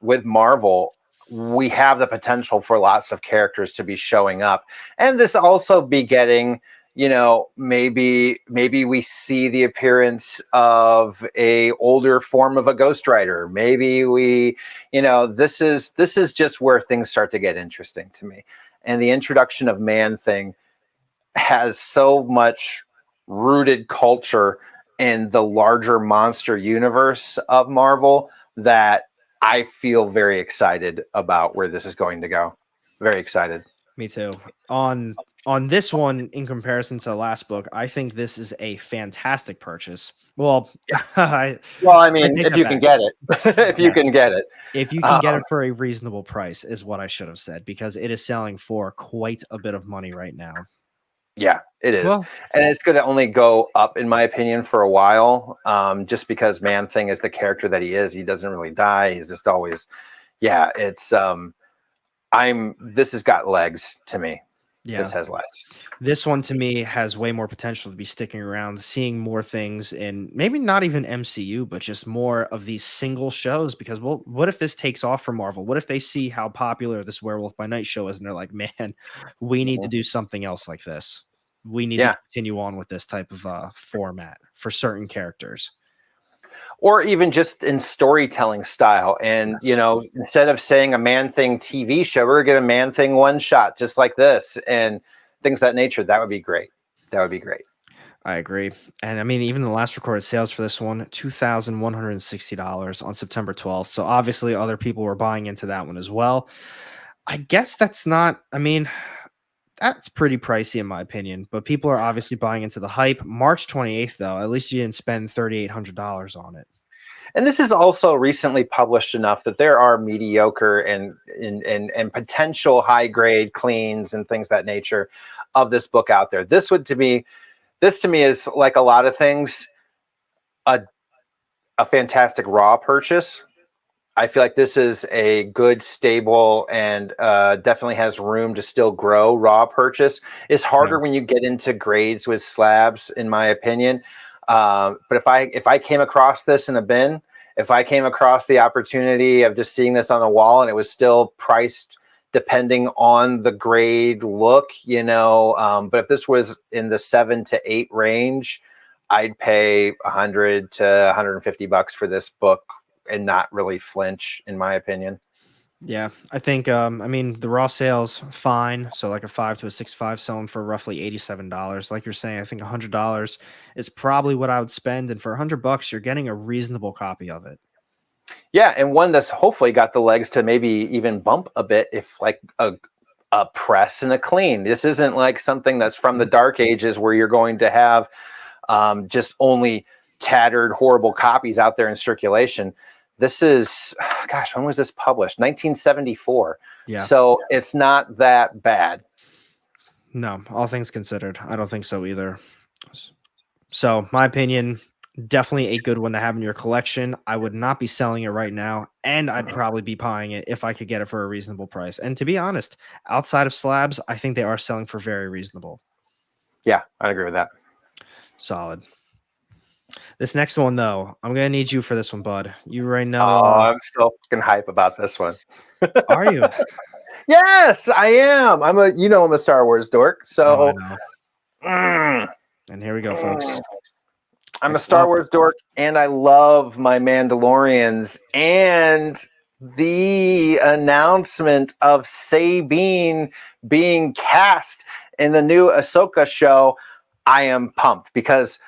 Speaker 2: with Marvel, we have the potential for lots of characters to be showing up. And this also be getting, maybe we see the appearance of a older form of a Ghost Rider. Maybe we, this is just where things start to get interesting to me. And the introduction of Man-Thing has so much rooted culture in the larger monster universe of Marvel that I feel very excited about where this is going to go. Very excited.
Speaker 1: Me too. On this one, in comparison to the last book, I think this is a fantastic purchase. Well,
Speaker 2: I mean, if you can get it, if you can get it
Speaker 1: for a reasonable price is what I should have said, because it is selling for quite a bit of money right now.
Speaker 2: Yeah, it is. Well, and it's going to only go up, in my opinion, for a while, just because Man-Thing is the character that he is. He doesn't really die. He's just always, it's, this has got legs to me. Yeah. This has legs.
Speaker 1: This one, to me, has way more potential to be sticking around, seeing more things in maybe not even MCU, but just more of these single shows. Because, well, what if this takes off for Marvel? What if they see how popular this Werewolf by Night show is, and they're like, man, we need to do something else like this. We need to continue on with this type of format for certain characters.
Speaker 2: Or even just in storytelling style. And, instead of saying a Man-Thing TV show, we're going to get a Man-Thing one shot just like this and things of that nature. That would be great. That would be great.
Speaker 1: I agree. And I mean, even the last recorded sales for this one, $2,160 on September 12th. So obviously other people were buying into that one as well. I guess that's not, that's pretty pricey in my opinion, but people are obviously buying into the hype. March 28th, though, at least you didn't spend $3,800 on it.
Speaker 2: And this is also recently published enough that there are mediocre and potential high grade cleans and things of that nature of this book out there. This to me is, like a lot of things, a fantastic raw purchase. I feel like this is a good, stable, and definitely has room to still grow raw purchase. It's harder when you get into grades with slabs, in my opinion. But if I came across this in a bin, if I came across the opportunity of just seeing this on the wall and it was still priced depending on the grade look, but if this was in the $7 to $8 range, I'd pay $100 to $150 for this book and not really flinch, in my opinion.
Speaker 1: Yeah, I think, the raw sales, fine. So like a 5 to a 6.5 selling for roughly $87. Like you're saying, I think $100 is probably what I would spend. And for $100, you're getting a reasonable copy of it.
Speaker 2: Yeah, and one that's hopefully got the legs to maybe even bump a bit if like a press and a clean. This isn't like something that's from the dark ages where you're going to have just only tattered, horrible copies out there in circulation. This is, when was this published? 1974. Yeah. So it's not that bad.
Speaker 1: No, all things considered, I don't think so either. So my opinion, definitely a good one to have in your collection. I would not be selling it right now, and I'd probably be buying it if I could get it for a reasonable price. And to be honest, outside of slabs, I think they are selling for very reasonable.
Speaker 2: Yeah, I agree with that.
Speaker 1: Solid. This next one, though, I'm gonna need you for this one, bud. You right now.
Speaker 2: I'm so fucking hype about this one.
Speaker 1: Are you?
Speaker 2: Yes, I am. I'm a Star Wars dork. So
Speaker 1: I know. And here we go, folks.
Speaker 2: I'm a Star Wars dork, and I love my Mandalorians. And the announcement of Sabine being cast in the new Ahsoka show, I am pumped because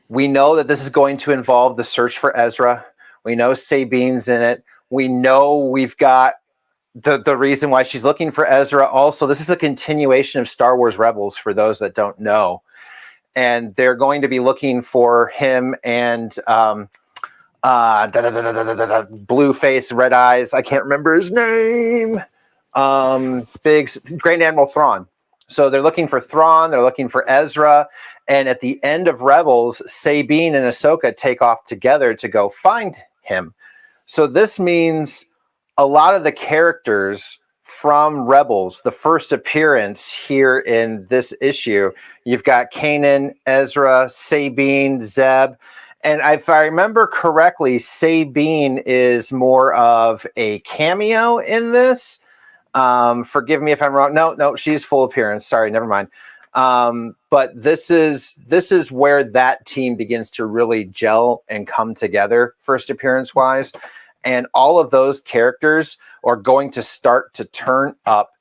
Speaker 2: we know that this is going to involve the search for Ezra. We know Sabine's in it. We know we've got the reason why she's looking for Ezra. Also, this is a continuation of Star Wars Rebels, for those that don't know. And they're going to be looking for him and blue face, red eyes. I can't remember his name. Big Grand Admiral Thrawn. So they're looking for Thrawn. They're looking for Ezra. And at the end of Rebels, Sabine and Ahsoka take off together to go find him. So this means a lot of the characters from Rebels, the first appearance here in this issue, you've got Kanan, Ezra, Sabine, Zeb. And if I remember correctly, Sabine is more of a cameo in this. Forgive me if I'm wrong. No, she's full appearance. Sorry, never mind. But this is where that team begins to really gel and come together, first appearance wise. And all of those characters are going to start to turn up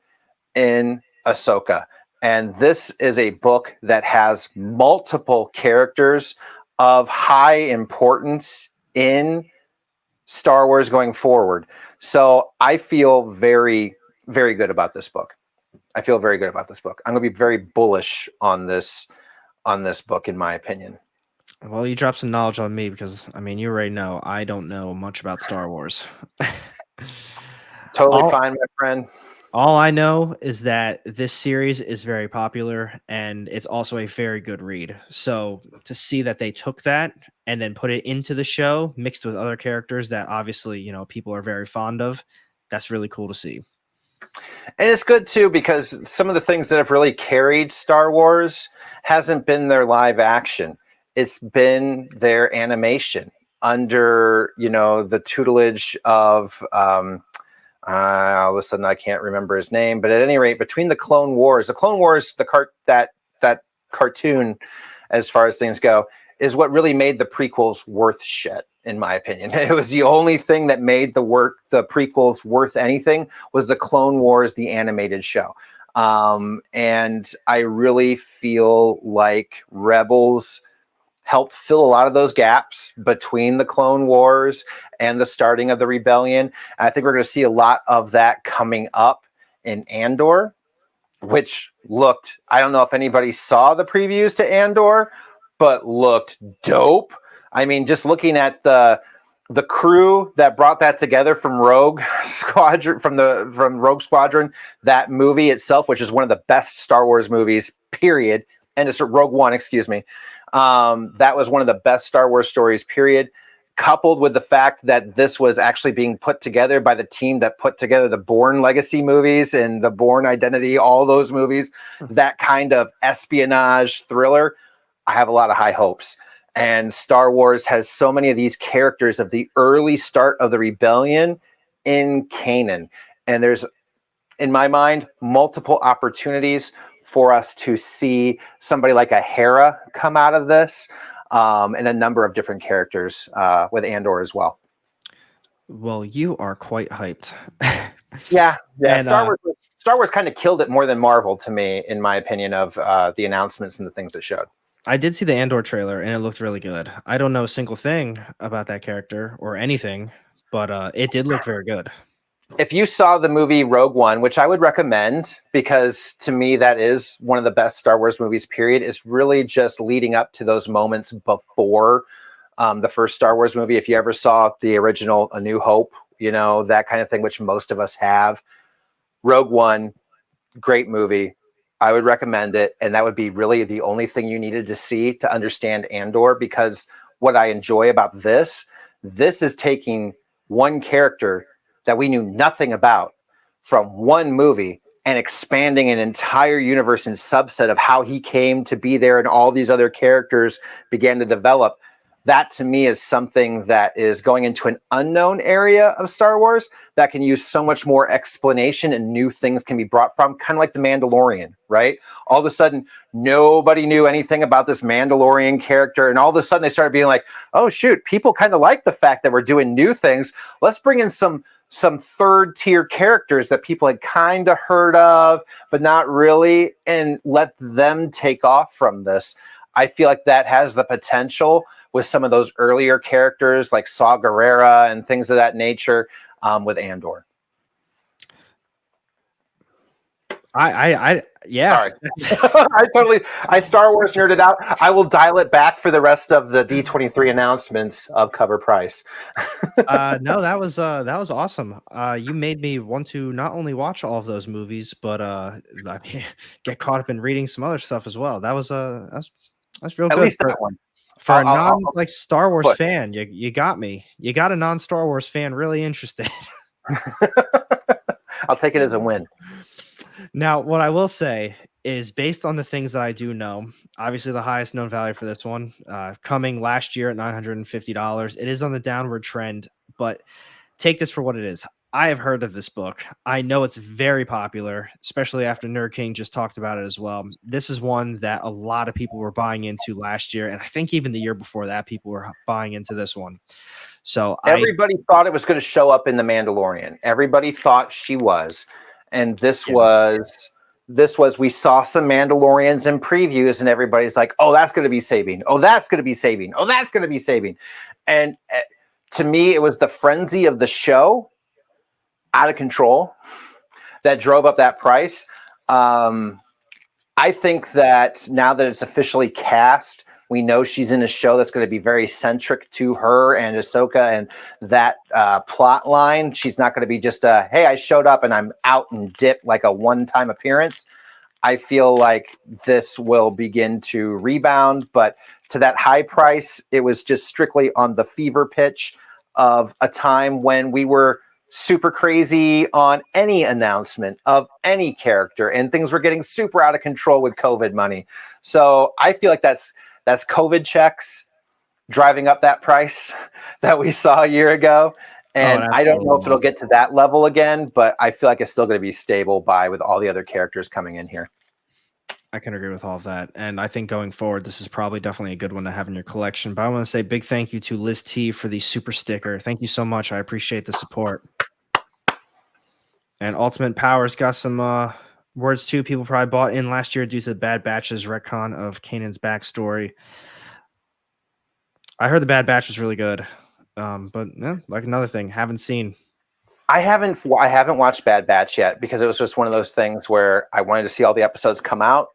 Speaker 2: in Ahsoka. And this is a book that has multiple characters of high importance in Star Wars going forward. So I feel very, very good about this book. I'm going to be very bullish on this book, in my opinion.
Speaker 1: Well, you dropped some knowledge on me because, I mean, you already know I don't know much about Star Wars.
Speaker 2: Totally fine, my friend.
Speaker 1: All I know is that this series is very popular and it's also a very good read. So to see that they took that and then put it into the show mixed with other characters that obviously, people are very fond of, that's really cool to see.
Speaker 2: And it's good too because some of the things that have really carried Star Wars hasn't been their live action. It's been their animation under, the tutelage of all of a sudden I can't remember his name, but at any rate, between the Clone Wars, that cartoon, as far as things go, is what really made the prequels worth shit, in my opinion. It was the only thing that made the prequels worth anything was the Clone Wars, the animated show. And I really feel like Rebels helped fill a lot of those gaps between the Clone Wars and the starting of the rebellion. And I think we're going to see a lot of that coming up in Andor, which looked, I don't know if anybody saw the previews to Andor, but looked dope. I mean, just looking at the crew that brought that together from Rogue Squadron, from Rogue Squadron, that movie itself, which is one of the best Star Wars movies, period. And it's Rogue One, excuse me. That was one of the best Star Wars stories, period. Coupled with the fact that this was actually being put together by the team that put together the Bourne Legacy movies and the Bourne Identity, all those movies, that kind of espionage thriller, I have a lot of high hopes. And Star Wars has so many of these characters of the early start of the rebellion in Kanan. And there's, in my mind, multiple opportunities for us to see somebody like a Hera come out of this, and a number of different characters with Andor as well.
Speaker 1: Well, you are quite hyped.
Speaker 2: Yeah.
Speaker 1: And,
Speaker 2: Star Wars kind of killed it more than Marvel, to me, in my opinion, of the announcements and the things it showed.
Speaker 1: I did see the Andor trailer, and it looked really good. I don't know a single thing about that character or anything, but it did look very good.
Speaker 2: If you saw the movie Rogue One, which I would recommend, because to me that is one of the best Star Wars movies, period, is really just leading up to those moments before the first Star Wars movie. If you ever saw the original A New Hope, that kind of thing, which most of us have. Rogue One, great movie. I would recommend it. And that would be really the only thing you needed to see to understand Andor, because what I enjoy about this is taking one character that we knew nothing about from one movie and expanding an entire universe and subset of how he came to be there and all these other characters began to develop. that to me is something that is going into an unknown area of Star Wars that can use so much more explanation and new things can be brought from, kind of like the Mandalorian, right? All of a sudden, nobody knew anything about this Mandalorian character. And all of a sudden they started being like, oh shoot, people kind of like the fact that we're doing new things. Let's bring in some third tier characters that people had kind of heard of, but not really, and let them take off from this. I feel like that has the potential with some of those earlier characters like Saw Gerrera and things of that nature with Andor.
Speaker 1: Yeah.
Speaker 2: Sorry. I Star Wars nerded out. I will dial it back for the rest of the D23 announcements of cover price.
Speaker 1: No, that was awesome. You made me want to not only watch all of those movies, but get caught up in reading some other stuff as well. That was that's real
Speaker 2: At
Speaker 1: good.
Speaker 2: least that one.
Speaker 1: For a non like Star Wars fan, you got me. You got a non-Star Wars fan really interested.
Speaker 2: I'll take it as a win.
Speaker 1: Now, what I will say is based on the things that I do know, obviously the highest known value for this one, coming last year at $950. It is on the downward trend, but take this for what it is. I have heard of this book. I know it's very popular, especially after Nerd King just talked about it as well. This is one that a lot of people were buying into last year, and I think even the year before that, people were buying into this one. So
Speaker 2: everybody thought it was going to show up in The Mandalorian. Everybody thought she was, and this was we saw some Mandalorians in previews, and everybody's like, "Oh, that's going to be Sabine. Oh, that's going to be Sabine. Oh, that's going to be Sabine." And to me, it was the frenzy of the show out of control that drove up that price. I think that now that it's officially cast, we know she's in a show that's going to be very centric to her and Ahsoka and that plot line. She's not going to be just hey, I showed up and I'm out and dip like a one-time appearance. I feel like this will begin to rebound, but to that high price, it was just strictly on the fever pitch of a time when we were super crazy on any announcement of any character and things were getting super out of control with COVID money. So I feel like that's COVID checks driving up that price that we saw a year ago. And I don't know if it'll get to that level again, but I feel like it's still going to be stable with all the other characters coming in here.
Speaker 1: I can agree with all of that. And I think going forward, this is probably definitely a good one to have in your collection. But I want to say big thank you to Liz T for the super sticker. Thank you so much. I appreciate the support. And Ultimate Powers got some words too. People probably bought in last year due to the Bad Batch's retcon of Kanan's backstory. I heard the Bad Batch was really good. But yeah, like another thing, haven't seen.
Speaker 2: I haven't watched Bad Batch yet because it was just one of those things where I wanted to see all the episodes come out.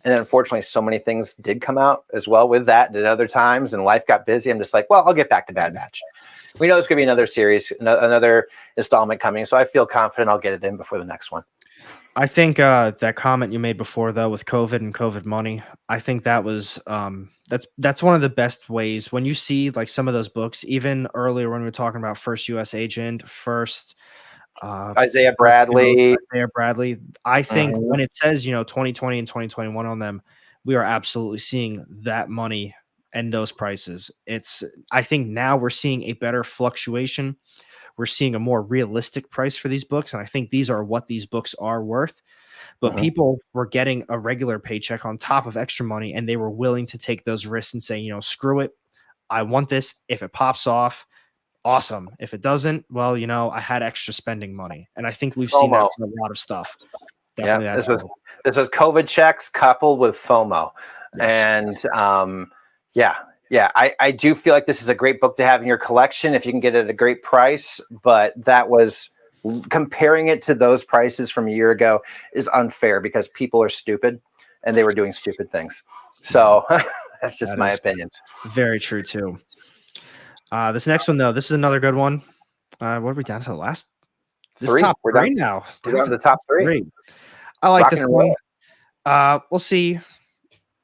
Speaker 2: And then unfortunately, so many things did come out as well with that at other times, and life got busy. I'm just like, well, I'll get back to Bad Batch. We know there's going to be another series, another installment coming, so I feel confident I'll get it in before the next one.
Speaker 1: I think that comment you made before, though, with COVID and COVID money, I think that was that's one of the best ways when you see like some of those books, even earlier when we were talking about first U.S. agent, first
Speaker 2: Isaiah Bradley.
Speaker 1: I think when it says 2020 and 2021 on them, we are absolutely seeing that money and those prices. I think now we're seeing a better fluctuation. We're seeing a more realistic price for these books, and I think these are what these books are worth. But people were getting a regular paycheck on top of extra money, and they were willing to take those risks and say, screw it. I want this. If it pops off, awesome. If it doesn't, well, I had extra spending money. And I think we've seen that for a lot of stuff. Definitely.
Speaker 2: Yeah, this was COVID checks coupled with FOMO. Yes. And I do feel like this is a great book to have in your collection if you can get it at a great price. But that was comparing it to those prices from a year ago is unfair because people are stupid and they were doing stupid things. So that's just my opinion.
Speaker 1: Very true too. This next one though, this is another good one. What are we down to the last? This
Speaker 2: three.
Speaker 1: Top three now.
Speaker 2: We're down to the top three.
Speaker 1: I like this one. We'll see.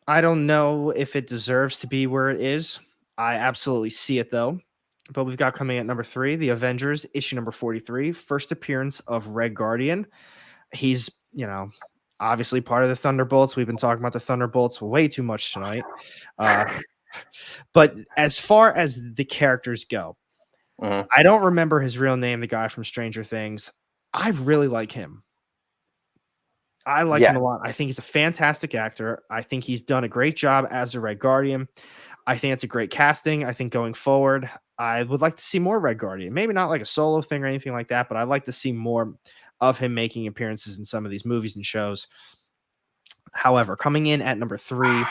Speaker 1: I don't know if it deserves to be where it is. I absolutely see it though. But we've got coming at number 3, the Avengers, issue number 43, first appearance of Red Guardian. He's, obviously part of the Thunderbolts. We've been talking about the Thunderbolts way too much tonight. But as far as the characters go,
Speaker 2: Mhm.
Speaker 1: I don't remember his real name, the guy from Stranger Things. I really like him. I like him
Speaker 2: Yes.
Speaker 1: a lot. I think he's a fantastic actor. I think he's done a great job as a Red Guardian. I think it's a great casting. I think going forward, I would like to see more Red Guardian. Maybe not like a solo thing or anything like that, but I'd like to see more of him making appearances in some of these movies and shows. However, coming in at number 3,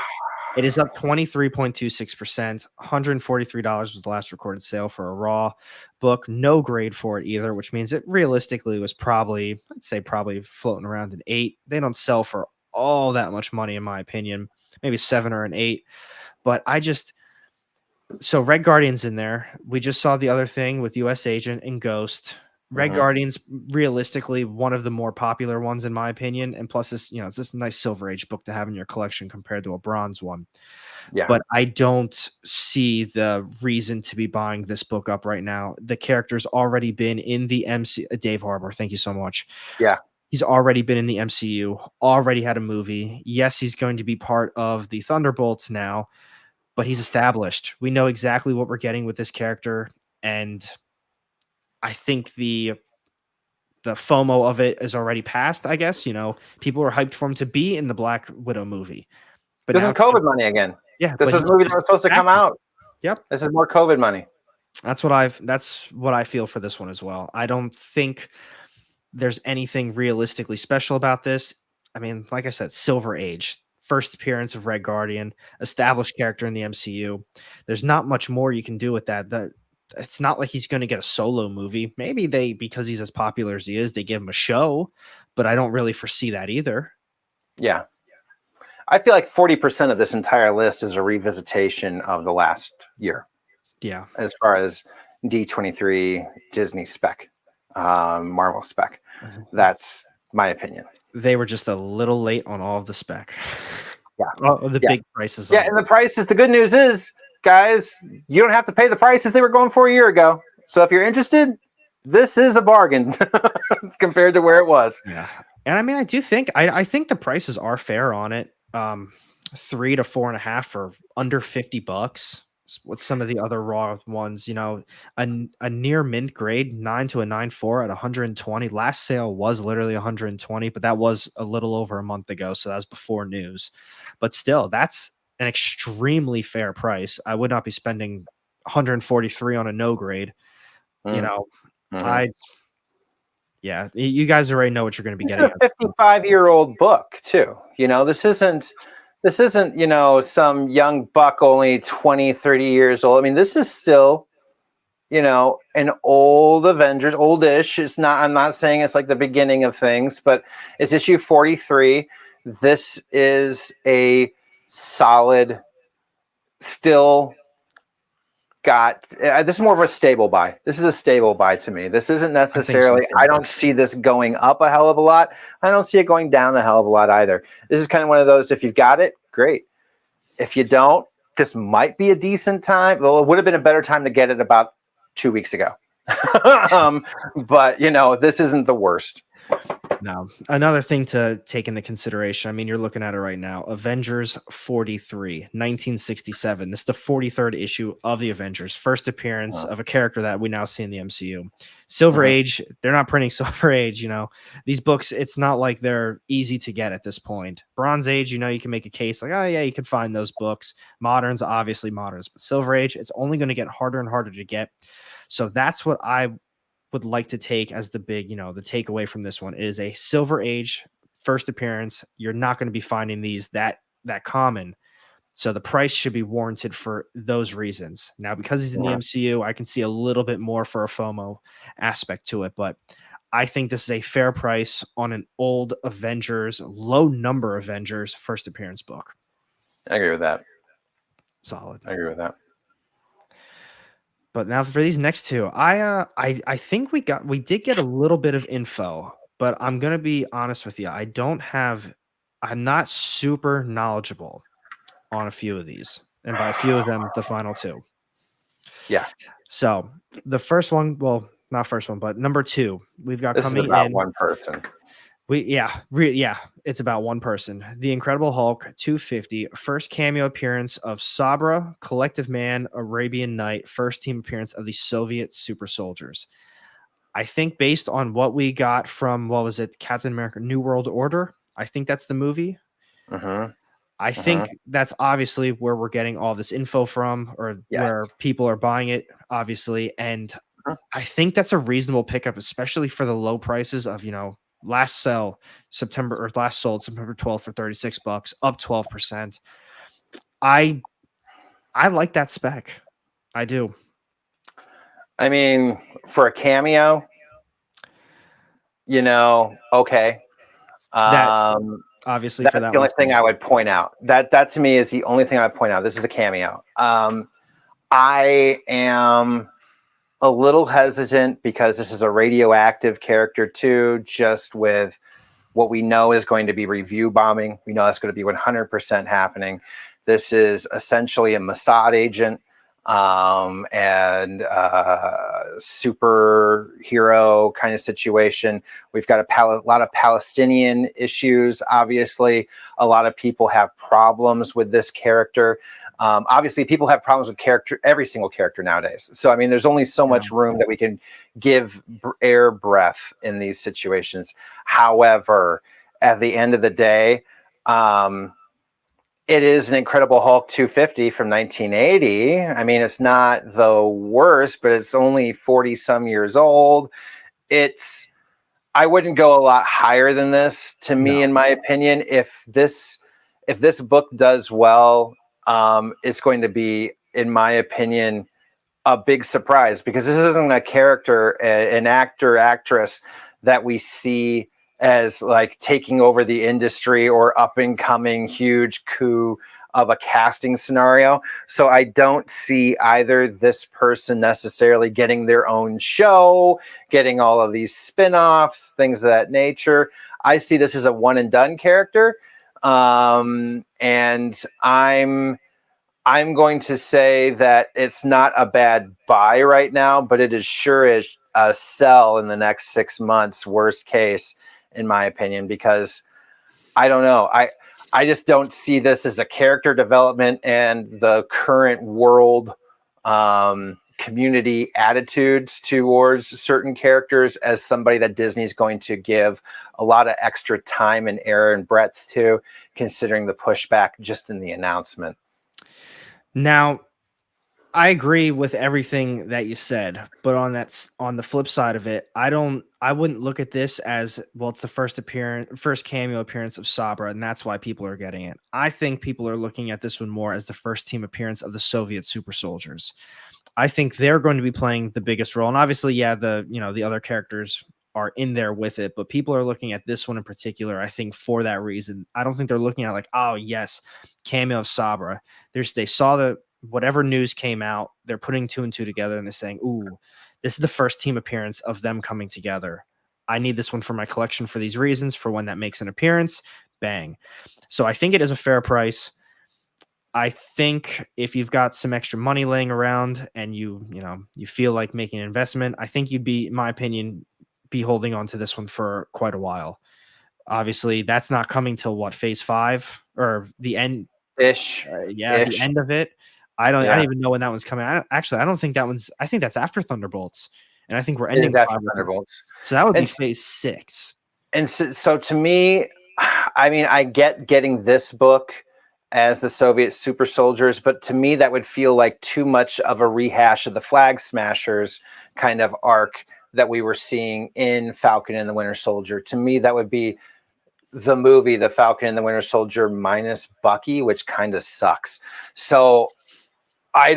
Speaker 1: it is up 23.26%. $143 was the last recorded sale for a raw book. No grade for it either, which means it realistically was probably, I'd say probably floating around an 8. They don't sell for all that much money, in my opinion. Maybe 7 or an 8. But so Red Guardian's in there. We just saw the other thing with U.S. Agent and Ghost. Red Guardian's realistically one of the more popular ones in my opinion, and plus this, it's this nice Silver Age book to have in your collection compared to a bronze one.
Speaker 2: Yeah.
Speaker 1: But I don't see the reason to be buying this book up right now. The character's already been in the MC. Dave Harbour, thank you so much.
Speaker 2: Yeah.
Speaker 1: He's already been in the MCU, already had a movie. Yes, he's going to be part of the Thunderbolts now, but he's established. We know exactly what we're getting with this character, and I think the FOMO of it is already past, I guess. People were hyped for him to be in the Black Widow movie. But
Speaker 2: This
Speaker 1: now,
Speaker 2: is COVID money again.
Speaker 1: yeah,
Speaker 2: This was a movie that was supposed to come out.
Speaker 1: Yep.
Speaker 2: This is more COVID money.
Speaker 1: That's what I feel for this one as well. I don't think there's anything realistically special about this. I mean, like I said, Silver Age, first appearance of Red Guardian, established character in the MCU. There's not much more you can do with that. It's not like he's going to get a solo movie. Maybe because he's as popular as he is, they give him a show, but I don't really foresee that either.
Speaker 2: Yeah. I feel like 40% of this entire list is a revisitation of the last year.
Speaker 1: Yeah.
Speaker 2: As far as D23, Disney spec, Marvel spec. That's my opinion.
Speaker 1: They were just a little late on all of the spec.
Speaker 2: Yeah.
Speaker 1: Big prices.
Speaker 2: Yeah. And the prices, the good news is, guys, you don't have to pay the prices they were going for a year ago. So if you're interested, this is a bargain compared to where it was.
Speaker 1: Yeah. And I mean, I do think, I think the prices are fair on it. 3 to 4.5 for under $50 with some of the other raw ones, a near mint grade 9 to a 9.4 at 120. Last sale was literally 120, but that was a little over a month ago. So that was before news, but still that's an extremely fair price. I would not be spending 143 on a no grade. You guys already know what you're going to be getting.
Speaker 2: It's a 55-year-old book too. This isn't, some young buck only 20, 30 years old. I mean, this is still, an old Avengers, oldish. I'm not saying it's like the beginning of things, but it's issue 43. This is a solid, still this is more of a stable buy. This is a stable buy to me. This isn't necessarily, I don't see this going up a hell of a lot. I don't see it going down a hell of a lot either. This is kind of one of those, if you've got it, great. If you don't, this might be a decent time. Well, it would have been a better time to get it about 2 weeks ago. But this isn't the worst.
Speaker 1: Now, another thing to take into consideration, I mean, you're looking at it right now, Avengers 43, 1967. This is the 43rd issue of the Avengers, first appearance of a character that we now see in the MCU. Silver Age, they're not printing Silver Age, These books, it's not like they're easy to get at this point. Bronze Age, you can make a case like, oh yeah, you can find those books. Moderns, obviously moderns. But Silver Age, it's only going to get harder and harder to get. So that's what I would like to take as the big, the takeaway from this one. It is a Silver Age first appearance. You're not going to be finding these that common. So the price should be warranted for those reasons. Now, because he's in the MCU, I can see a little bit more for a FOMO aspect to it, but I think this is a fair price on an old Avengers, low number Avengers first appearance book.
Speaker 2: I agree with that.
Speaker 1: Solid.
Speaker 2: I agree with that.
Speaker 1: But now for these next two, I think we did get a little bit of info, but I'm gonna be honest with you. I'm not super knowledgeable on a few of these, and by a few of them, the final two.
Speaker 2: Yeah.
Speaker 1: So the first one, well, not first one, but number 2, we've got
Speaker 2: this
Speaker 1: coming
Speaker 2: is about
Speaker 1: in
Speaker 2: one person.
Speaker 1: Yeah, it's about one person. The Incredible Hulk 250, first cameo appearance of Sabra, Collective Man, Arabian Night, first team appearance of the Soviet super soldiers. I think based on what we got from, what was it, Captain America New World Order, I think that's the movie. I think that's obviously where we're getting all this info from, or
Speaker 2: Yes.
Speaker 1: where people are buying it, obviously. And I think that's a reasonable pickup, especially for the low prices of, last sold September 12th for $36, up 12%. I like that spec. I do.
Speaker 2: I mean, for a cameo, okay.
Speaker 1: That obviously for
Speaker 2: That's
Speaker 1: that
Speaker 2: the only
Speaker 1: one.
Speaker 2: thing I would point out. That to me is the only thing I would point out. This is a cameo. I am a little hesitant because this is a radioactive character too, just with what we know is going to be review bombing. We know that's going to be 100% happening. This is essentially a Mossad agent and superhero kind of situation. We've got a lot of Palestinian issues. Obviously, a lot of people have problems with this character. Obviously, people have problems with every single character nowadays. So, I mean, there's only so much room that we can give air breath in these situations. However, at the end of the day, it is an Incredible Hulk 250 from 1980. I mean, it's not the worst, but it's only 40 some years old. I wouldn't go a lot higher than this, to me, in my opinion. If this book does well, it's going to be, in my opinion, a big surprise, because this isn't a character, an actor, actress that we see as like taking over the industry or up and coming huge coup of a casting scenario. So I don't see either this person necessarily getting their own show, getting all of these spin-offs, things of that nature. I see this as a one and done character. And I'm going to say that it's not a bad buy right now, but it is sure is a sell in the next 6 months, worst case, in my opinion, because I don't know. I just don't see this as a character development and the current world community attitudes towards certain characters as somebody that Disney's going to give a lot of extra time and air and breadth to, considering the pushback just in the announcement.
Speaker 1: Now, I agree with everything that you said, but on the flip side of it, I wouldn't look at this as, well, it's the first cameo appearance of Sabra, and that's why people are getting it. I think people are looking at this one more as the first team appearance of the Soviet super soldiers. I think they're going to be playing the biggest role. And obviously, yeah, the other characters are in there with it, but people are looking at this one in particular, I think, for that reason. I don't think they're looking at like, oh yes, cameo of Sabra. They saw whatever news came out, they're putting two and two together and they're saying, ooh, this is the first team appearance of them coming together. I need this one for my collection for these reasons, for when that makes an appearance. Bang. So I think it is a fair price. I think if you've got some extra money laying around and you feel like making an investment, I think you'd be, in my opinion, be holding on to this one for quite a while. Obviously, that's not coming till what, phase 5 or the end
Speaker 2: Ish.
Speaker 1: The end of it. I don't even know when that one's coming. I don't think that one's. I think that's after Thunderbolts, and I think we're ending
Speaker 2: after Thunderbolts.
Speaker 1: So that would be phase 6.
Speaker 2: And so to me, I mean, I get getting this book as the Soviet super soldiers, but to me that would feel like too much of a rehash of the Flag Smashers kind of arc that we were seeing in Falcon and the Winter Soldier. To me, that would be the movie, The Falcon and the Winter Soldier minus Bucky, which kind of sucks. So I'm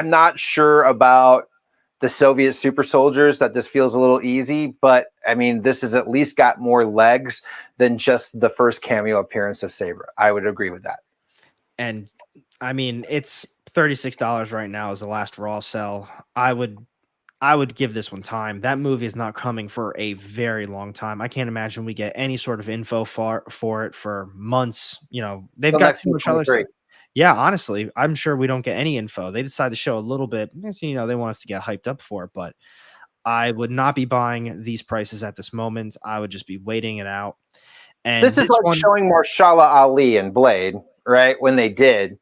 Speaker 2: not sure about the Soviet super soldiers, that this feels a little easy, but I mean, this has at least got more legs than just the first cameo appearance of Sabra. I would agree with that.
Speaker 1: And I mean, it's $36 right now as the last raw sell. I would give this one time. That movie is not coming for a very long time. I can't imagine we get any sort of info for it for months. They've got too much other stuff. Yeah, honestly, I'm sure we don't get any info. They decide to show a little bit. They want us to get hyped up for it, but I would not be buying these prices at this moment. I would just be waiting it out. And
Speaker 2: this is like showing Marshala Ali and Blade, right? When they did,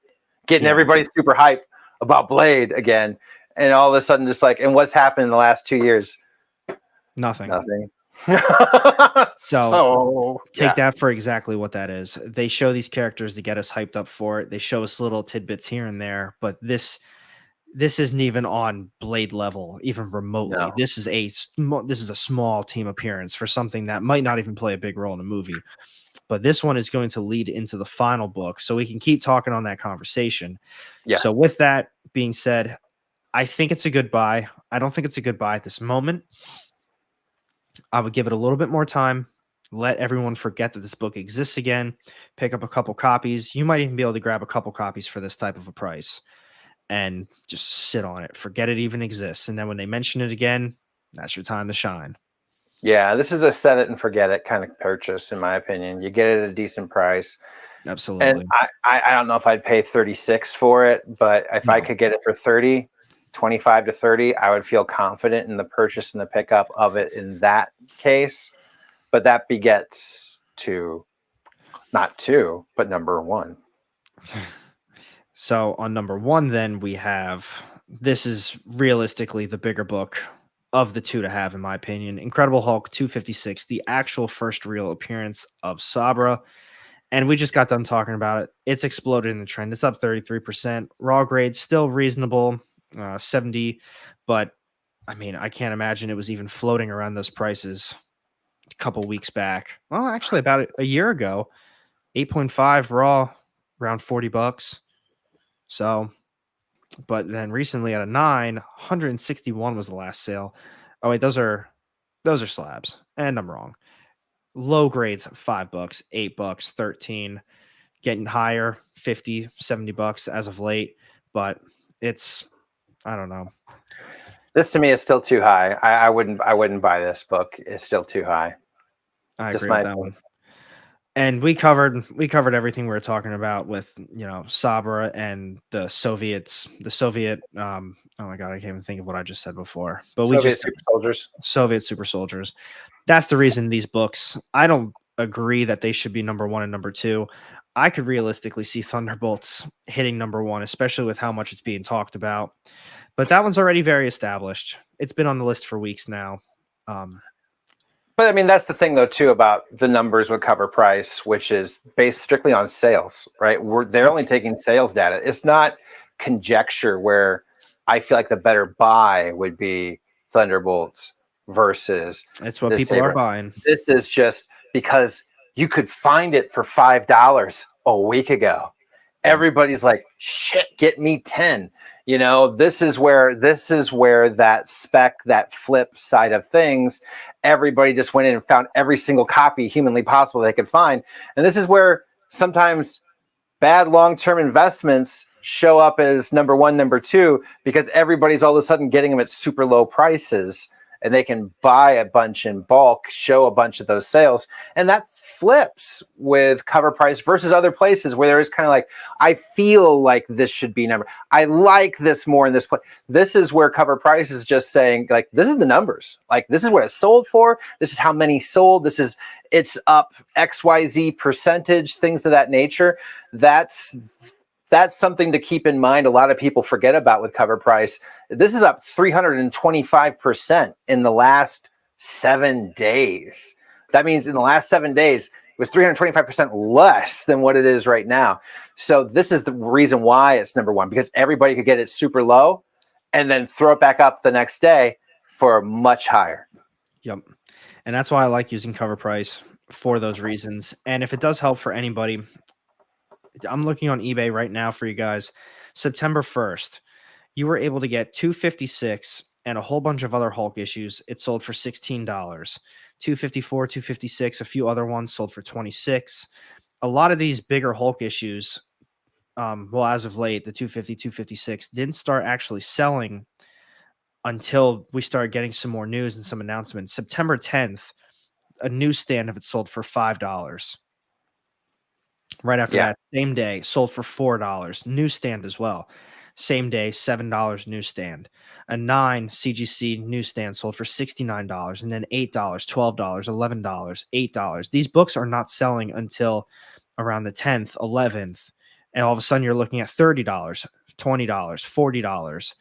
Speaker 2: getting everybody super hyped about Blade again. And all of a sudden, just like, and what's happened in the last 2 years?
Speaker 1: Nothing.
Speaker 2: So
Speaker 1: take that for exactly what that is. They show these characters to get us hyped up for it. They show us little tidbits here and there, but this isn't even on Blade level, even remotely.
Speaker 2: No.
Speaker 1: This is a small team appearance for something that might not even play a big role in a movie. But this one is going to lead into the final book, so we can keep talking on that conversation.
Speaker 2: Yes.
Speaker 1: So with that being said, I think it's a good buy. I don't think it's a good buy at this moment. I would give it a little bit more time. Let everyone forget that this book exists again. Pick up a couple copies. You might even be able to grab a couple copies for this type of a price and just sit on it. Forget it even exists. And then when they mention it again, that's your time to shine.
Speaker 2: Yeah, this is a set it and forget it kind of purchase, in my opinion. You get it at a decent price.
Speaker 1: Absolutely.
Speaker 2: And I don't know if I'd pay 36 for it, but if I could get it for 30, 25 to 30, I would feel confident in the purchase and the pickup of it in that case. But that begets not two, but number one.
Speaker 1: So on number one, then we have, this is realistically the bigger book of the two to have, in my opinion. Incredible Hulk 256, the actual first real appearance of Sabra. And we just got done talking about it. It's exploded in the trend. It's up 33%. Raw grade still reasonable, 70. But I mean, I can't imagine it was even floating around those prices a couple weeks back. Well, actually, about a year ago, 8.5 raw, around $40. So, but then recently at a 9, 161 was the last sale. Oh wait, those are slabs, and I'm wrong. Low grades, $5, $8, 13, getting higher, 50, $70 as of late, but it's, I don't know.
Speaker 2: This to me is still too high. I wouldn't buy this book. It's still too high.
Speaker 1: I agree with that one. And we covered everything we were talking about with, Sabra and the Soviet, oh my God, I can't even think of what I just said before, but Soviet super soldiers. That's the reason these books, I don't agree that they should be number one and number two. I could realistically see Thunderbolts hitting number one, especially with how much it's being talked about, but that one's already very established. It's been on the list for weeks now.
Speaker 2: But I mean, that's the thing, though, too, about the numbers with cover price, which is based strictly on sales, right? They're only taking sales data. It's not conjecture where I feel like the better buy would be Thunderbolts versus.
Speaker 1: That's what people are buying.
Speaker 2: This is just because you could find it for $5 a week ago. Everybody's like, shit, get me 10. This is where that spec, that flip side of things, everybody just went in and found every single copy humanly possible they could find. And this is where sometimes bad long-term investments show up as number one, number two, because everybody's all of a sudden getting them at super low prices and they can buy a bunch in bulk, show a bunch of those sales. And that flips with cover price versus other places where there is kind of like, I feel like this should be number. I like this more in this place. This is where cover price is just saying, like, this is the numbers. Like, this is what it's sold for. This is how many sold. It's up XYZ percentage, things of that nature. That's something to keep in mind. A lot of people forget about with cover price. This is up 325% in the last 7 days. That means in the last 7 days, it was 325% less than what it is right now. So this is the reason why it's number one, because everybody could get it super low and then throw it back up the next day for much higher.
Speaker 1: Yep. And that's why I like using cover price for those reasons. And if it does help for anybody, I'm looking on eBay right now for you guys. September 1st, you were able to get 256 and a whole bunch of other Hulk issues. It sold for $16. 254, 256, a few other ones sold for 26. A lot of these bigger Hulk issues, as of late, the 250, 256 didn't start actually selling until we started getting some more news and some announcements. September 10th, a newsstand of it sold for $5. Right after that, same day, sold for $4. Newsstand as well. same day, $7 newsstand. A 9 CGC newsstand sold for $69, and then $8, $12, $11, $8. These books are not selling until around the 10th, 11th, and all of a sudden you're looking at $30, $20, $40,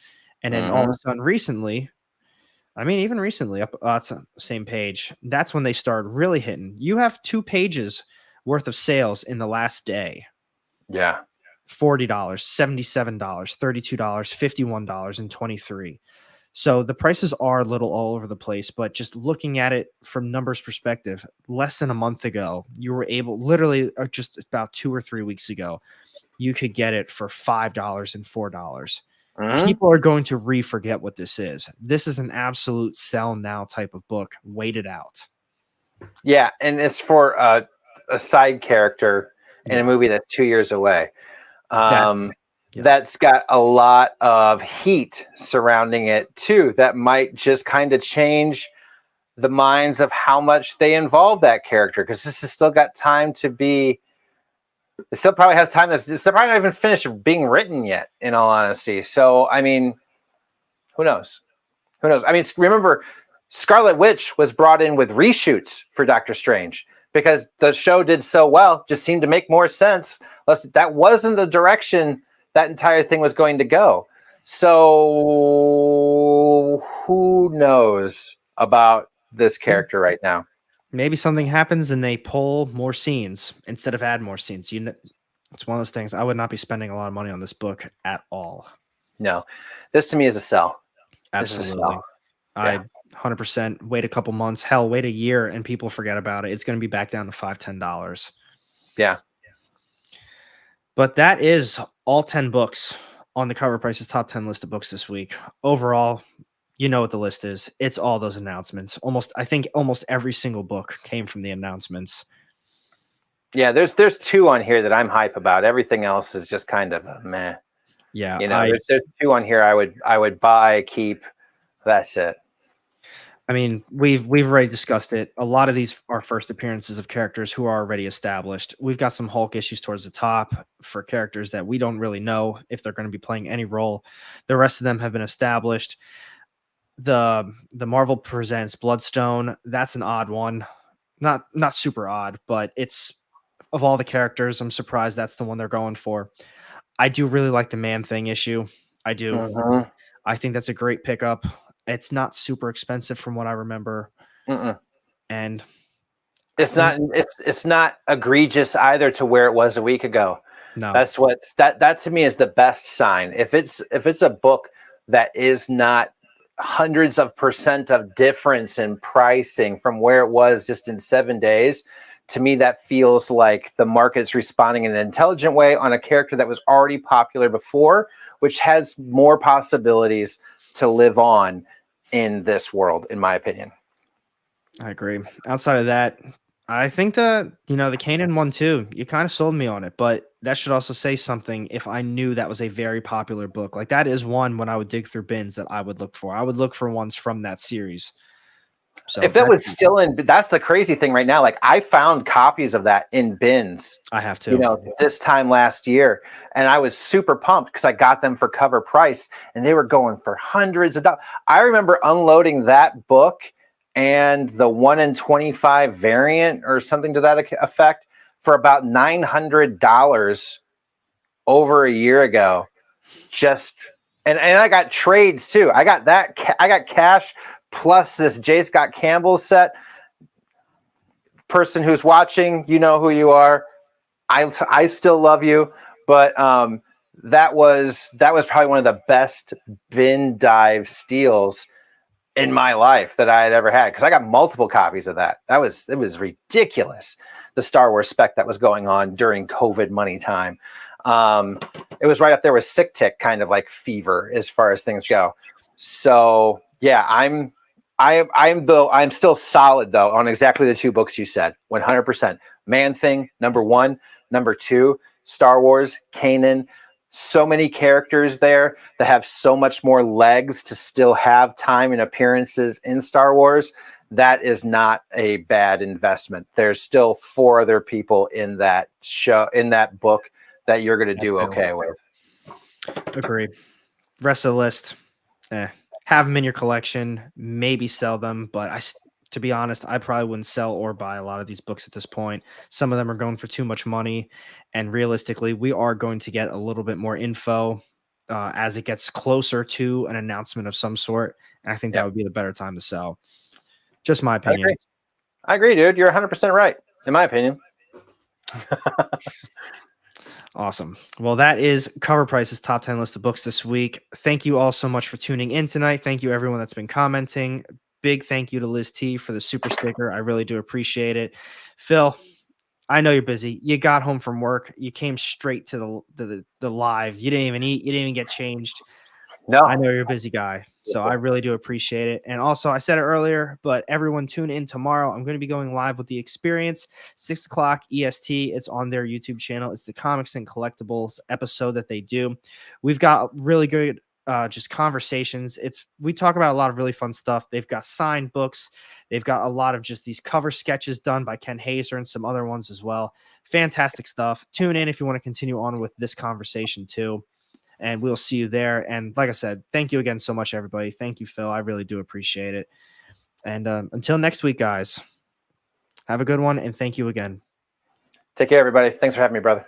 Speaker 1: and then all of a sudden recently, I mean, even recently, up it's the same page. That's when they started really hitting. You have 2 pages worth of sales in the last day.
Speaker 2: Yeah.
Speaker 1: $40, $77, $32, $51, and $23. So the prices are a little all over the place, but just looking at it from numbers perspective, less than a month ago, you were able, literally just about 2 or 3 weeks ago, you could get it for $5 and $4. People are going to forget what this is. This is an absolute sell now type of book. Wait it out.
Speaker 2: Yeah, and it's for a side character in a movie that's 2 years away. That's got a lot of heat surrounding it too. That might just kind of change the minds of how much they involve that character, because this has still got time to be. It still probably has time. It's still probably not even finished being written yet, in all honesty. So, I mean, who knows? Who knows? I mean, remember, Scarlet Witch was brought in with reshoots for Doctor Strange because the show did so well, just seemed to make more sense. That wasn't the direction that entire thing was going to go. So, who knows about this character right now?
Speaker 1: Maybe something happens and they pull more scenes instead of add more scenes. It's one of those things. I would not be spending a lot of money on this book at all.
Speaker 2: No, this to me is a sell.
Speaker 1: Absolutely. I 100% wait a couple months, hell, wait a year, and people forget about it. It's going to be back down to $5, $10.
Speaker 2: Yeah.
Speaker 1: But that is all 10 books on the Cover Price's top 10 list of books this week. Overall, you know what the list is. It's all those announcements. I think almost every single book came from the announcements.
Speaker 2: Yeah, there's 2 on here that I'm hype about. Everything else is just kind of meh.
Speaker 1: Yeah,
Speaker 2: you know, there's 2 on here I would buy, keep. That's it.
Speaker 1: I mean, we've already discussed it. A lot of these are first appearances of characters who are already established. We've got some Hulk issues towards the top for characters that we don't really know if they're going to be playing any role. The rest of them have been established. The Marvel Presents Bloodstone, that's an odd one. Not super odd, but it's, of all the characters, I'm surprised that's the one they're going for. I do really like the Man-Thing issue. I do. I think that's a great pickup. It's not super expensive from what I remember. And
Speaker 2: it's not egregious either to where it was a week ago.
Speaker 1: No.
Speaker 2: That's that to me is the best sign. If it's a book that is not hundreds of % of difference in pricing from where it was just in 7 days, to me that feels like the market's responding in an intelligent way on a character that was already popular before, which has more possibilities to live on in this world, in my opinion.
Speaker 1: I agree. Outside of that, I think the Kanan one too, you kind of sold me on it, but that should also say something if I knew that was a very popular book. Like, that is one when I would dig through bins that I would look for. I would look for ones from that series. So
Speaker 2: if it was still in, that's the crazy thing right now. Like, I found copies of that in bins.
Speaker 1: I have to.
Speaker 2: This time last year, and I was super pumped because I got them for cover price, and they were going for hundreds of dollars. I remember unloading that book and the 1 in 25 variant or something to that effect for about $900 over a year ago. And I got trades too. I got cash plus this J. Scott Campbell set. Person who's watching, you know who you are. I still love you, but that was probably one of the best bin dive steals in my life that I had ever had, because I got multiple copies of that. It was ridiculous, the Star Wars spec that was going on during COVID money time. It was right up there with Sick Tick kind of like fever as far as things go. So yeah, I'm still solid though on exactly the 2 books you said. 100%. Man-Thing, number 1, number 2, Star Wars, Kanan. So many characters there that have so much more legs to still have time and appearances in Star Wars. That is not a bad investment. There's still 4 other people in that show, in that book, that you're going to do okay with.
Speaker 1: Agreed. Rest of the list, have them in your collection, maybe sell them, but to be honest, I probably wouldn't sell or buy a lot of these books at this point. Some of them are going for too much money, and realistically, we are going to get a little bit more info as it gets closer to an announcement of some sort, and I think that would be the better time to sell. Just my opinion.
Speaker 2: I agree, dude. You're 100% right, in my opinion.
Speaker 1: Awesome. Well, that is Cover Price's top 10 list of books this week. Thank you all so much for tuning in tonight. Thank you, everyone that's been commenting. Big thank you to Liz T for the super sticker. I really do appreciate it. Phil, I know you're busy. You got home from work. You came straight to the live. You didn't even eat. You didn't even get changed.
Speaker 2: No,
Speaker 1: I know you're a busy guy, so I really do appreciate it. And also, I said it earlier, but everyone tune in tomorrow. I'm going to be going live with The Experience, 6 o'clock EST. It's on their YouTube channel. It's the Comics and Collectibles episode that they do. We've got really good just conversations. We talk about a lot of really fun stuff. They've got signed books. They've got a lot of just these cover sketches done by Ken Hazer and some other ones as well. Fantastic stuff. Tune in if you want to continue on with this conversation too. And we'll see you there. And like I said, thank you again so much, everybody. Thank you, Phil. I really do appreciate it. And until next week, guys, have a good one. And thank you again.
Speaker 2: Take care, everybody. Thanks for having me, brother.